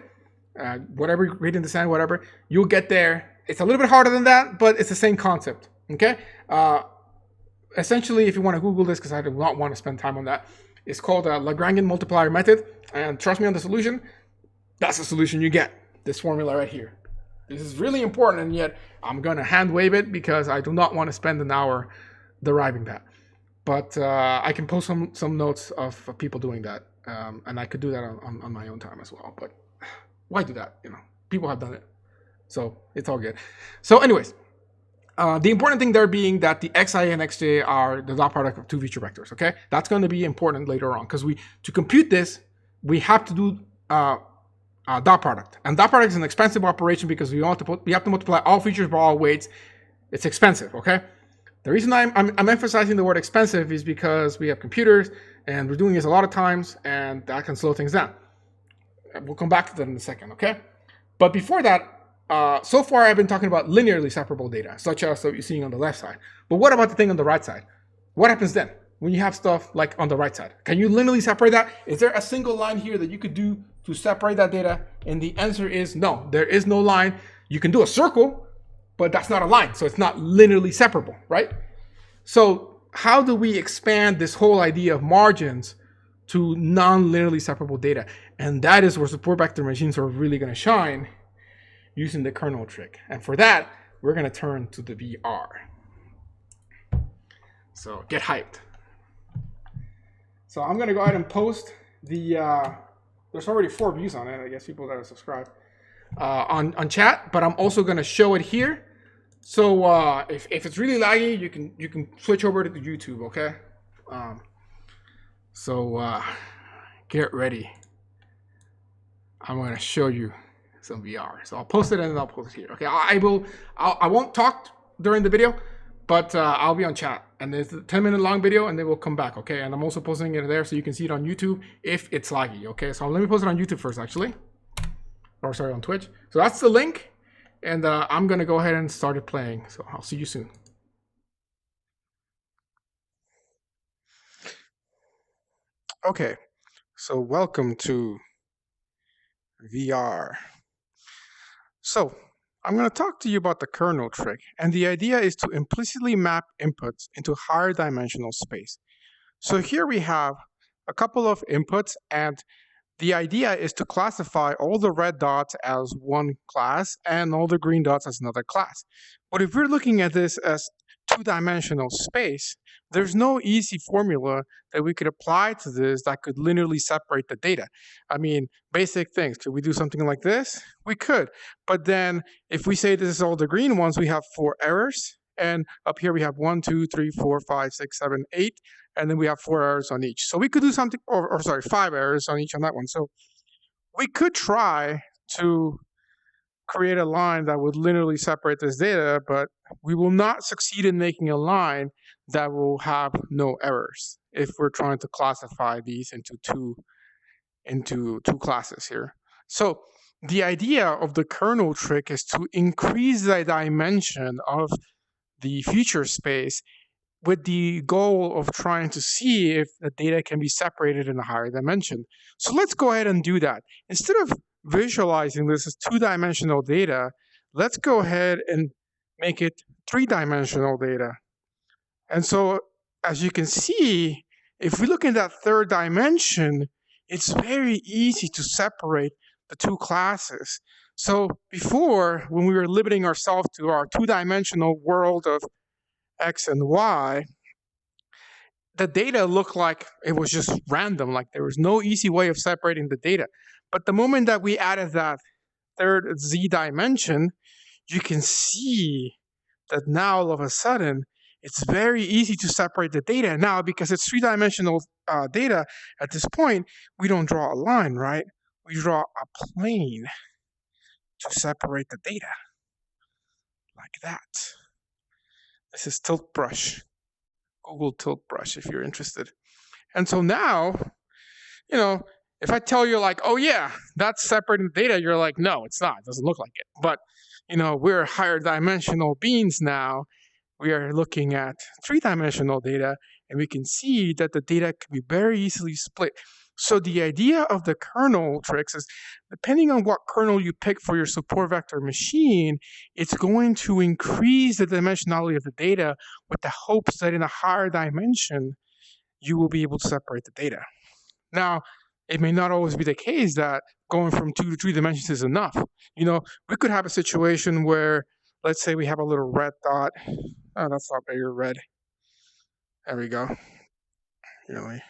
whatever gradient descent, whatever, you'll get there. It's a little bit harder than that, but it's the same concept. Okay. Essentially, if you want to Google this, because I do not want to spend time on that, it's called a Lagrangian multiplier method. And trust me on the solution, that's the solution you get. This formula right here. This is really important, and yet I'm going to hand wave it because I do not want to spend an hour deriving that. But I can post some notes of people doing that, and I could do that on my own time as well. But why do that? You know, people have done it, so it's all good. So anyways, the important thing there being that the xi and xj are the dot product of two feature vectors. Okay, that's going to be important later on, because to compute this, we have to do dot product. And dot product is an expensive operation because we have to multiply all features by all weights. It's expensive, okay? The reason I'm emphasizing the word expensive is because we have computers, and we're doing this a lot of times, and that can slow things down. We'll come back to that in a second, okay? But before that, so far I've been talking about linearly separable data, such as what you're seeing on the left side. But what about the thing on the right side? What happens then when you have stuff like on the right side? Can you linearly separate that? Is there a single line here that you could do to separate that data? And the answer is no, there is no line. You can do a circle, but that's not a line, so it's not linearly separable, right? So how do we expand this whole idea of margins to non-linearly separable data? And that is where support vector machines are really going to shine, using the kernel trick. And for that, we're going to turn to the VR. So get hyped. So I'm going to go ahead and post the there's already 4 views on it, I guess, people that are subscribed on chat, but I'm also going to show it here. So if it's really laggy, you can switch over to the YouTube, okay? So get ready. I'm going to show you some VR. So I'll post it and then I'll post it here. Okay, I won't talk during the video, but I'll be on chat. And there's a 10-minute long video and then we'll come back, okay? And I'm also posting it there so you can see it on YouTube if it's laggy, okay? So let me post it on YouTube first, actually. Or sorry, on Twitch. So that's the link. And I'm going to go ahead and start it playing. So I'll see you soon. Okay, so welcome to VR. So I'm going to talk to you about the kernel trick, and the idea is to implicitly map inputs into higher dimensional space. So here we have a couple of inputs, and the idea is to classify all the red dots as one class and all the green dots as another class. But if we're looking at this as two-dimensional space, there's no easy formula that we could apply to this that could linearly separate the data. I mean, basic things. Could we do something like this? We could. But then if we say this is all the green ones, we have 4 errors. And up here we have 1, 2, 3, 4, 5, 6, 7, 8. And then we have 4 errors on each. So we could do something, or sorry, 5 errors on each on that one. So we could try to create a line that would linearly separate this data, but we will not succeed in making a line that will have no errors if we're trying to classify these into two classes here. So the idea of the kernel trick is to increase the dimension of the feature space with the goal of trying to see if the data can be separated in a higher dimension. So let's go ahead and do that. Instead of visualizing this as two-dimensional data, let's go ahead and make it three-dimensional data. And so as you can see, if we look in that third dimension, it's very easy to separate the two classes. So before, when we were limiting ourselves to our two-dimensional world of X and Y, the data looked like it was just random, like there was no easy way of separating the data. But the moment that we added that third Z dimension, you can see that now all of a sudden, it's very easy to separate the data. Now, because it's three-dimensional data, at this point, we don't draw a line, right? We draw a plane to separate the data, like that. This is Tilt Brush, Google Tilt Brush, if you're interested. And so now, you know, if I tell you like, oh yeah, that's separating data, you're like, no, it's not. It doesn't look like it. But, you know, we're higher dimensional beings now. We are looking at three-dimensional data, and we can see that the data can be very easily split. So the idea of the kernel tricks is, depending on what kernel you pick for your support vector machine, it's going to increase the dimensionality of the data with the hopes that in a higher dimension, you will be able to separate the data. Now, it may not always be the case that going from 2 to 3 dimensions is enough. You know, we could have a situation where, let's say we have a little red dot. Oh, that's not bigger red. There we go. Really.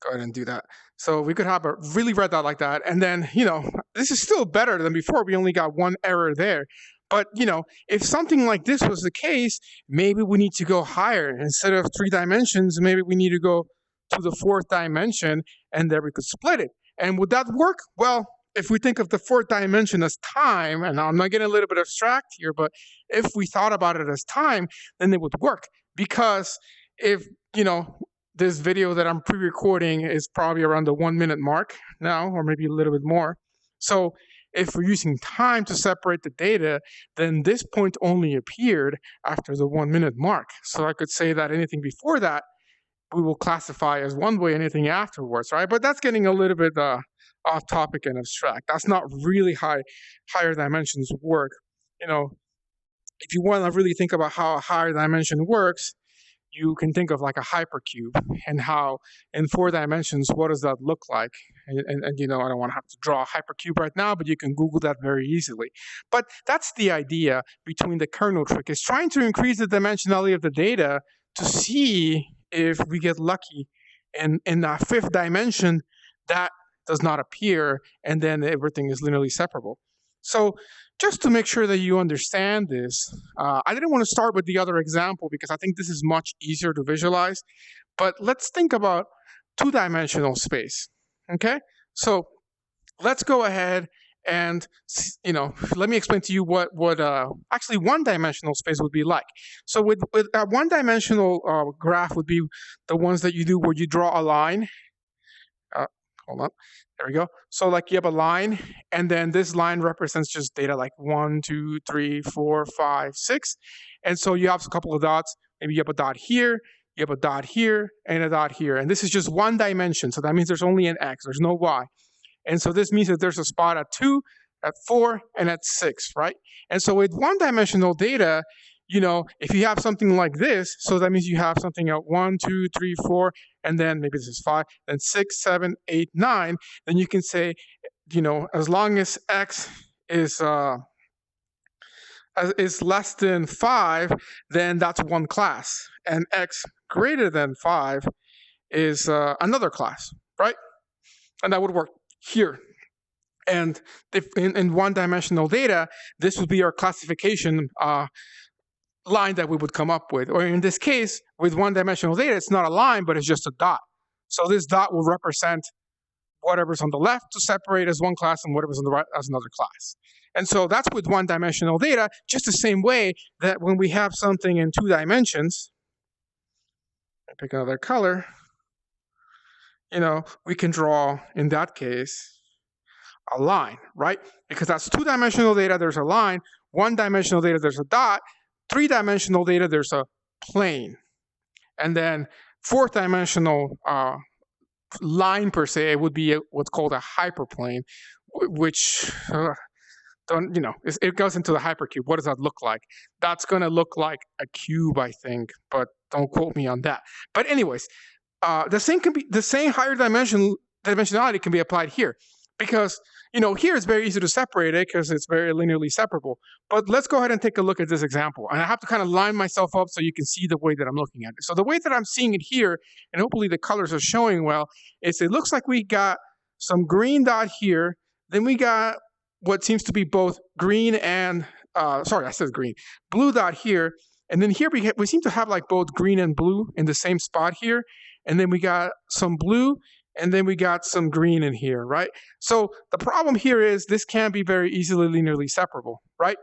Go ahead and do that. So we could have a really red dot like that. And then, you know, this is still better than before. We only got 1 error there. But, you know, if something like this was the case, maybe we need to go higher. Instead of 3 dimensions, maybe we need to go to the 4th dimension, and there we could split it. And would that work? Well, if we think of the 4th dimension as time, and I'm not getting a little bit abstract here, but if we thought about it as time, then it would work. Because if, you know, this video that I'm pre-recording is probably around the 1 minute mark now, or maybe a little bit more. So if we're using time to separate the data, then this point only appeared after the 1 minute mark. So I could say that anything before that, we will classify as one way, anything afterwards, right? But that's getting a little bit off topic and abstract. That's not really higher dimensions work. You know, if you want to really think about how a higher dimension works, you can think of like a hypercube and how in 4 dimensions, what does that look like? And you know, I don't want to have to draw a hypercube right now, but you can Google that very easily. But that's the idea between the kernel trick, is trying to increase the dimensionality of the data to see if we get lucky. And in that 5th dimension, that does not appear, and then everything is linearly separable. So just to make sure that you understand this, I didn't want to start with the other example because I think this is much easier to visualize. But let's think about 2-dimensional space, okay? So let's go ahead and, let me explain to you what actually one-dimensional space would be like. So with a one-dimensional graph would be the ones that you do where you draw a line. Hold on, there we go. So like you have a line, and then this line represents just data like 1, 2, 3, 4, 5, 6. And so you have a couple of dots. Maybe you have a dot here, you have a dot here, and a dot here. And this is just one dimension. So that means there's only an X, there's no Y. And so this means that there's a spot at 2, at 4, and at 6, right? And so with one-dimensional data, if you have something like this, so that means you have something at 1, 2, 3, 4, and then maybe this is 5, then 6, 7, 8, 9, then you can say, as long as X is less than 5, then that's one class, and X greater than 5 is another class, right? And that would work here. And if in one-dimensional data, this would be our classification line that we would come up with. Or in this case, with one-dimensional data, it's not a line, but it's just a dot. So this dot will represent whatever's on the left to separate as one class and whatever's on the right as another class. And so that's with one-dimensional data, just the same way that when we have something in 2 dimensions, I pick another color, we can draw, in that case, a line, right? Because that's 2-dimensional data, there's a line. 1-dimensional data, there's a dot. 3-dimensional data, there's a plane. And then 4th-dimensional line, per se, would be what's called a hyperplane, which, it goes into the hypercube. What does that look like? That's going to look like a cube, I think, but don't quote me on that. But anyways, the same higher dimensionality can be applied here. Because, here it's very easy to separate it because it's very linearly separable. But let's go ahead and take a look at this example. And I have to kind of line myself up so you can see the way that I'm looking at it. So the way that I'm seeing it here, and hopefully the colors are showing well, is it looks like we got some green dot here. Then we got what seems to be both green and, blue dot here. And then here we seem to have like both green and blue in the same spot here. And then we got some blue. And then we got some green in here, right? So the problem here is this can't be very easily linearly separable, right?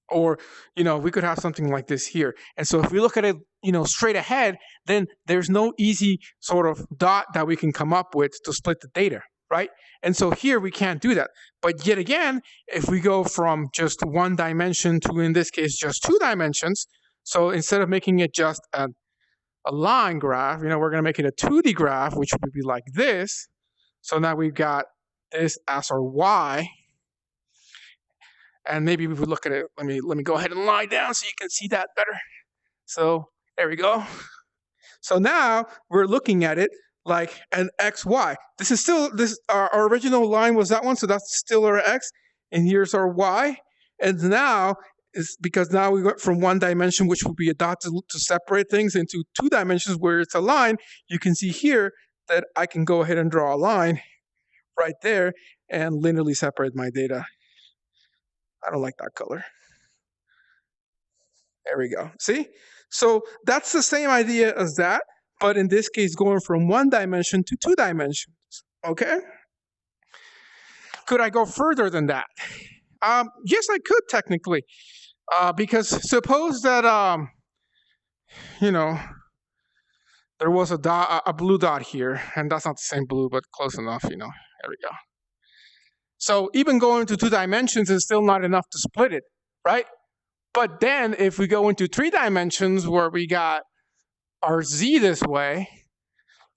Or, we could have something like this here. And so if we look at it, straight ahead, then there's no easy sort of dot that we can come up with to split the data, right? And so here we can't do that. But yet again, if we go from just 1 dimension to, in this case, just 2 dimensions, so instead of making it just a line graph, we're going to make it a 2D graph, which would be like this. So now we've got this as our Y. And maybe if we look at it, let me go ahead and lie down so you can see that better. So there we go. So now we're looking at it like an XY. This is still our original line was that one, so that's still our X, and here's our Y. And now is because now we went from 1 dimension, which would be a dot, to separate things, into 2 dimensions where it's a line. You can see here that I can go ahead and draw a line right there and linearly separate my data. I don't like that color. There we go. See? So that's the same idea as that, but in this case, going from 1 dimension to 2 dimensions. Okay? Could I go further than that? Yes, I could technically. Because suppose that, there was a blue dot here, and that's not the same blue, but close enough, there we go. So even going to 2 dimensions is still not enough to split it, right? But then if we go into 3 dimensions where we got our Z this way,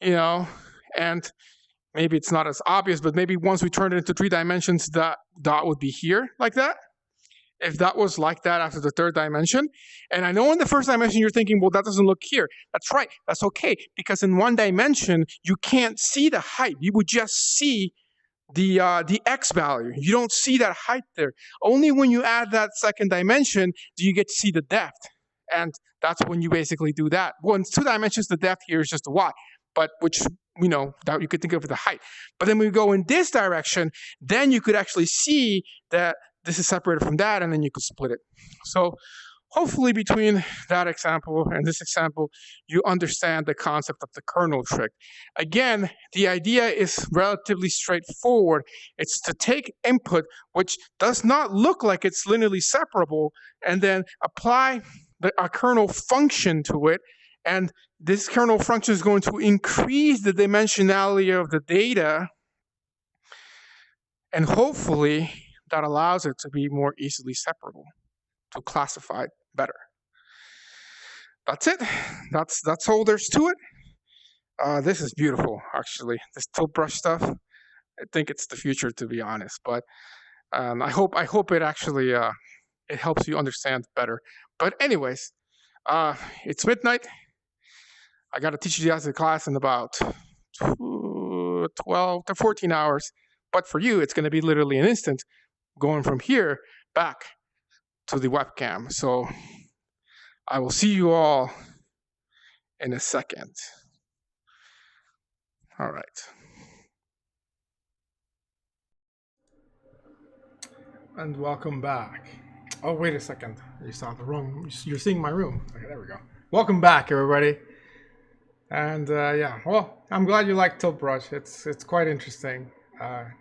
and maybe it's not as obvious, but maybe once we turn it into 3 dimensions, that dot would be here like that. If that was like that after the 3rd dimension. And I know in the 1st dimension you're thinking, well, that doesn't look here. That's right. That's okay. Because in 1 dimension, you can't see the height. You would just see the X value. You don't see that height there. Only when you add that 2nd dimension do you get to see the depth. And that's when you basically do that. Well, in 2 dimensions, the depth here is just a Y. But which, that you could think of as the height. But then when we go in this direction, then you could actually see that this is separated from that, and then you could split it. So hopefully between that example and this example, you understand the concept of the kernel trick. Again, the idea is relatively straightforward. It's to take input, which does not look like it's linearly separable, and then apply a kernel function to it. And this kernel function is going to increase the dimensionality of the data, and hopefully that allows it to be more easily separable, to classify it better. That's it. That's all there's to it. This is beautiful, actually. This tilt brush stuff. I think it's the future, to be honest. But I hope it actually it helps you understand better. But anyways, it's midnight. I got to teach you guys the class in about 12 to 14 hours. But for you, it's going to be literally an instant going from here back to the webcam. So I will see you all in a second. All right. And welcome back. Oh, wait a second. You saw the wrong. You're seeing my room. Okay, there we go. Welcome back, everybody. And yeah, well, I'm glad you like tilt brush. It's quite interesting,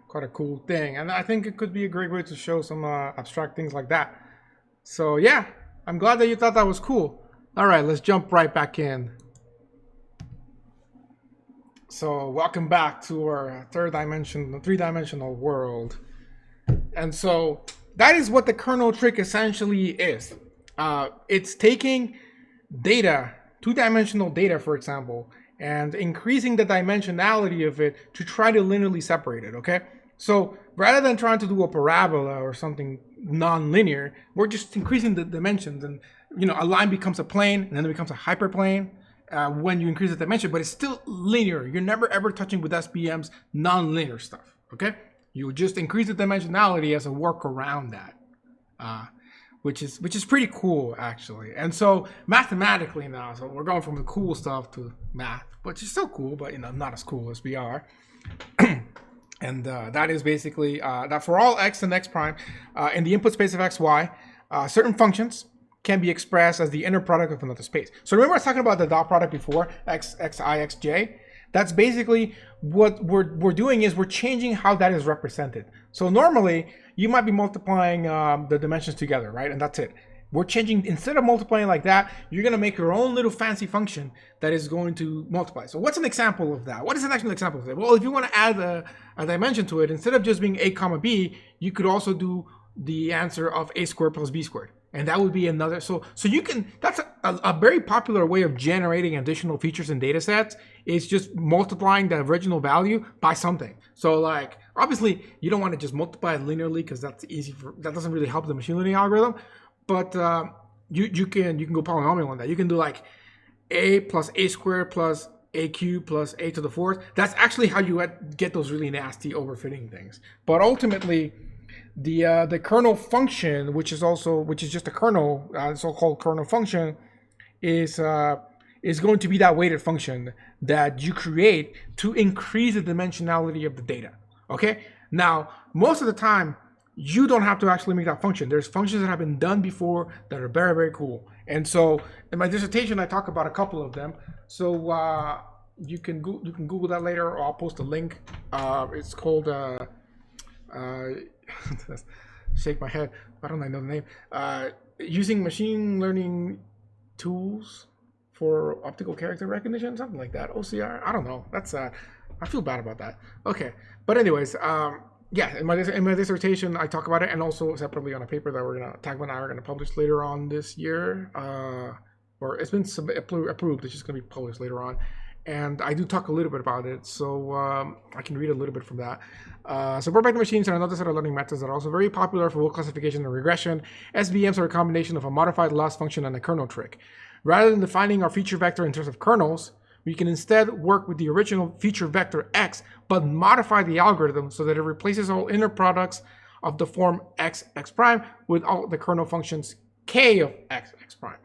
quite a cool thing, and I think it could be a great way to show some abstract things like that. So yeah, I'm glad that you thought that was cool. All right, let's jump right back in. So welcome back to our three-dimensional world. And so that is what the kernel trick essentially is. It's taking data, two-dimensional data, for example, and increasing the dimensionality of it to try to linearly separate it, okay? So rather than trying to do a parabola or something non-linear, we're just increasing the dimensions, and a line becomes a plane, and then it becomes a hyperplane when you increase the dimension, but it's still linear. You're never ever touching with SVMs non-linear stuff, okay? You just increase the dimensionality as a workaround that. Which is pretty cool, actually. And so mathematically now, so we're going from the cool stuff to math, which is still cool, but not as cool as we are. And that is basically that for all x and x prime in the input space of x, y, certain functions can be expressed as the inner product of another space. So remember I was talking about the dot product before, x, xi, xj? That's basically what we're doing is we're changing how that is represented. So normally you might be multiplying the dimensions together, right? And that's it. We're changing, instead of multiplying like that, you're gonna make your own little fancy function that is going to multiply. So what's an example of that? What is an actual example of that? Well, if you wanna add a dimension to it, instead of just being a comma b, you could also do the answer of a squared plus b squared. And that would be another, so you can, that's a very popular way of generating additional features in data sets, is just multiplying the original value by something. So like, obviously you don't want to just multiply it linearly because that's easy that doesn't really help the machine learning algorithm, but you can go polynomial on that. You can do like a plus a squared plus a cubed plus a to the fourth. That's actually how you get those really nasty overfitting things. But ultimately, the kernel function, which is just a kernel, so-called kernel function, is going to be that weighted function that you create to increase the dimensionality of the data. Okay. Now, most of the time, you don't have to actually make that function. There's functions that have been done before that are very, very cool. And so, in my dissertation, I talk about a couple of them. So you can Google that later, or I'll post a link. It's called. Shake my head. Why don't I know the name? Using machine learning tools for optical character recognition, something like that. OCR. I don't know. That's I feel bad about that. Okay, but anyways, yeah. In my dissertation, I talk about it, and also separately on a paper that Tagman and I are gonna publish later on this year. Or it's been approved. It's just gonna be published later on. And I do talk a little bit about it, so I can read a little bit from that. So broadband machines are another set of learning methods that are also very popular for classification and regression. SVMs are a combination of a modified loss function and a kernel trick. Rather than defining our feature vector in terms of kernels, we can instead work with the original feature vector x, but modify the algorithm so that it replaces all inner products of the form x, x prime with all the kernel functions k of x, x prime.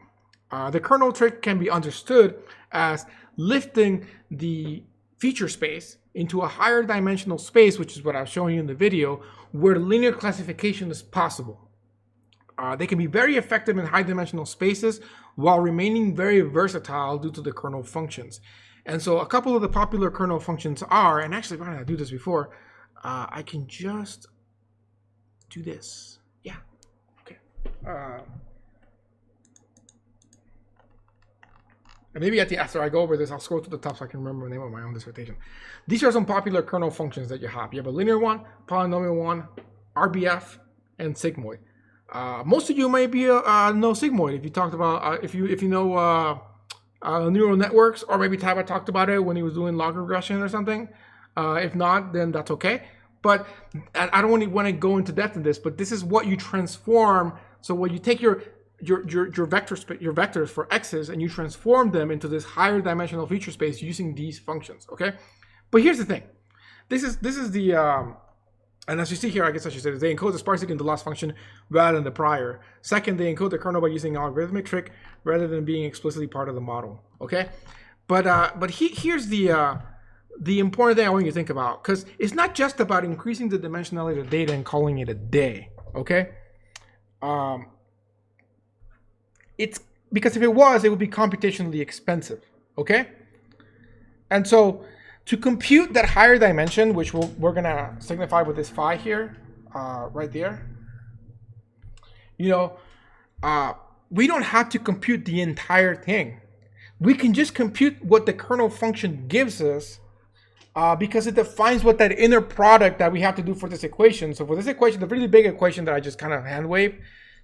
The kernel trick can be understood as lifting the feature space into a higher dimensional space, which is what I was showing you in the video, where linear classification is possible. They can be very effective in high dimensional spaces while remaining very versatile due to the kernel functions. And so a couple of the popular kernel functions are, and actually, why did I do this before? I can just do this. Yeah, okay. And maybe after I go over this, I'll scroll to the top so I can remember the name of my own dissertation. These are some popular kernel functions that you have. You have a linear one, polynomial one, RBF, and sigmoid. Most of you may be know sigmoid if you talked about if you know neural networks, or maybe Taba talked about it when he was doing log regression or something. If not, then that's okay. But I don't want to go into depth in this, but this is what you transform. So when you take your vectors for x's and you transform them into this higher dimensional feature space using these functions, okay? But here's the thing. This is the and as you see here, I guess I should say this, they encode the sparsity in the loss function rather than the prior. Second, they encode the kernel by using an algorithmic trick rather than being explicitly part of the model, okay? But here's the important thing I want you to think about, because it's not just about increasing the dimensionality of the data and calling it a day, okay? It's because if it was, it would be computationally expensive, okay? And so to compute that higher dimension, which we're gonna signify with this phi here, right there, you know, we don't have to compute the entire thing. We can just compute what the kernel function gives us, because it defines what that inner product that we have to do for this equation. So for this equation, the really big equation that I just kind of hand waved,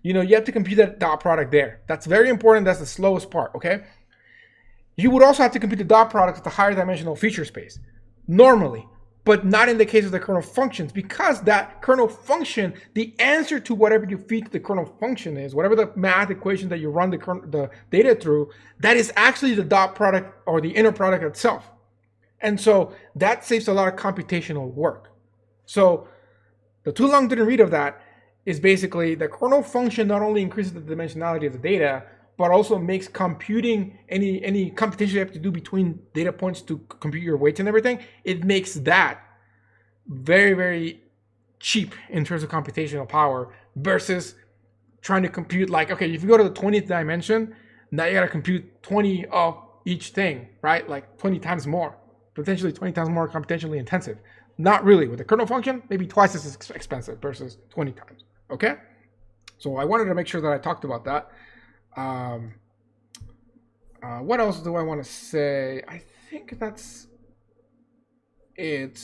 you know, you have to compute that dot product there. That's very important. That's the slowest part, okay? You would also have to compute the dot product at the higher dimensional feature space, normally, but not in the case of the kernel functions, because that kernel function, the answer to whatever you feed to the kernel function is, whatever the math equation that you run the data through, that is actually the dot product or the inner product itself. And so that saves a lot of computational work. So the too long didn't read of that is basically the kernel function not only increases the dimensionality of the data, but also makes computing any computation you have to do between data points to compute your weights and everything, it makes that very, very cheap in terms of computational power versus trying to compute, like, okay, if you go to the 20th dimension, now you gotta compute 20 of each thing, right? Like 20 times more, potentially 20 times more computationally intensive. Not really. With the kernel function, maybe twice as expensive versus 20 times. Okay, so I wanted to make sure that I talked about that. What else do I want to say? I think that's it.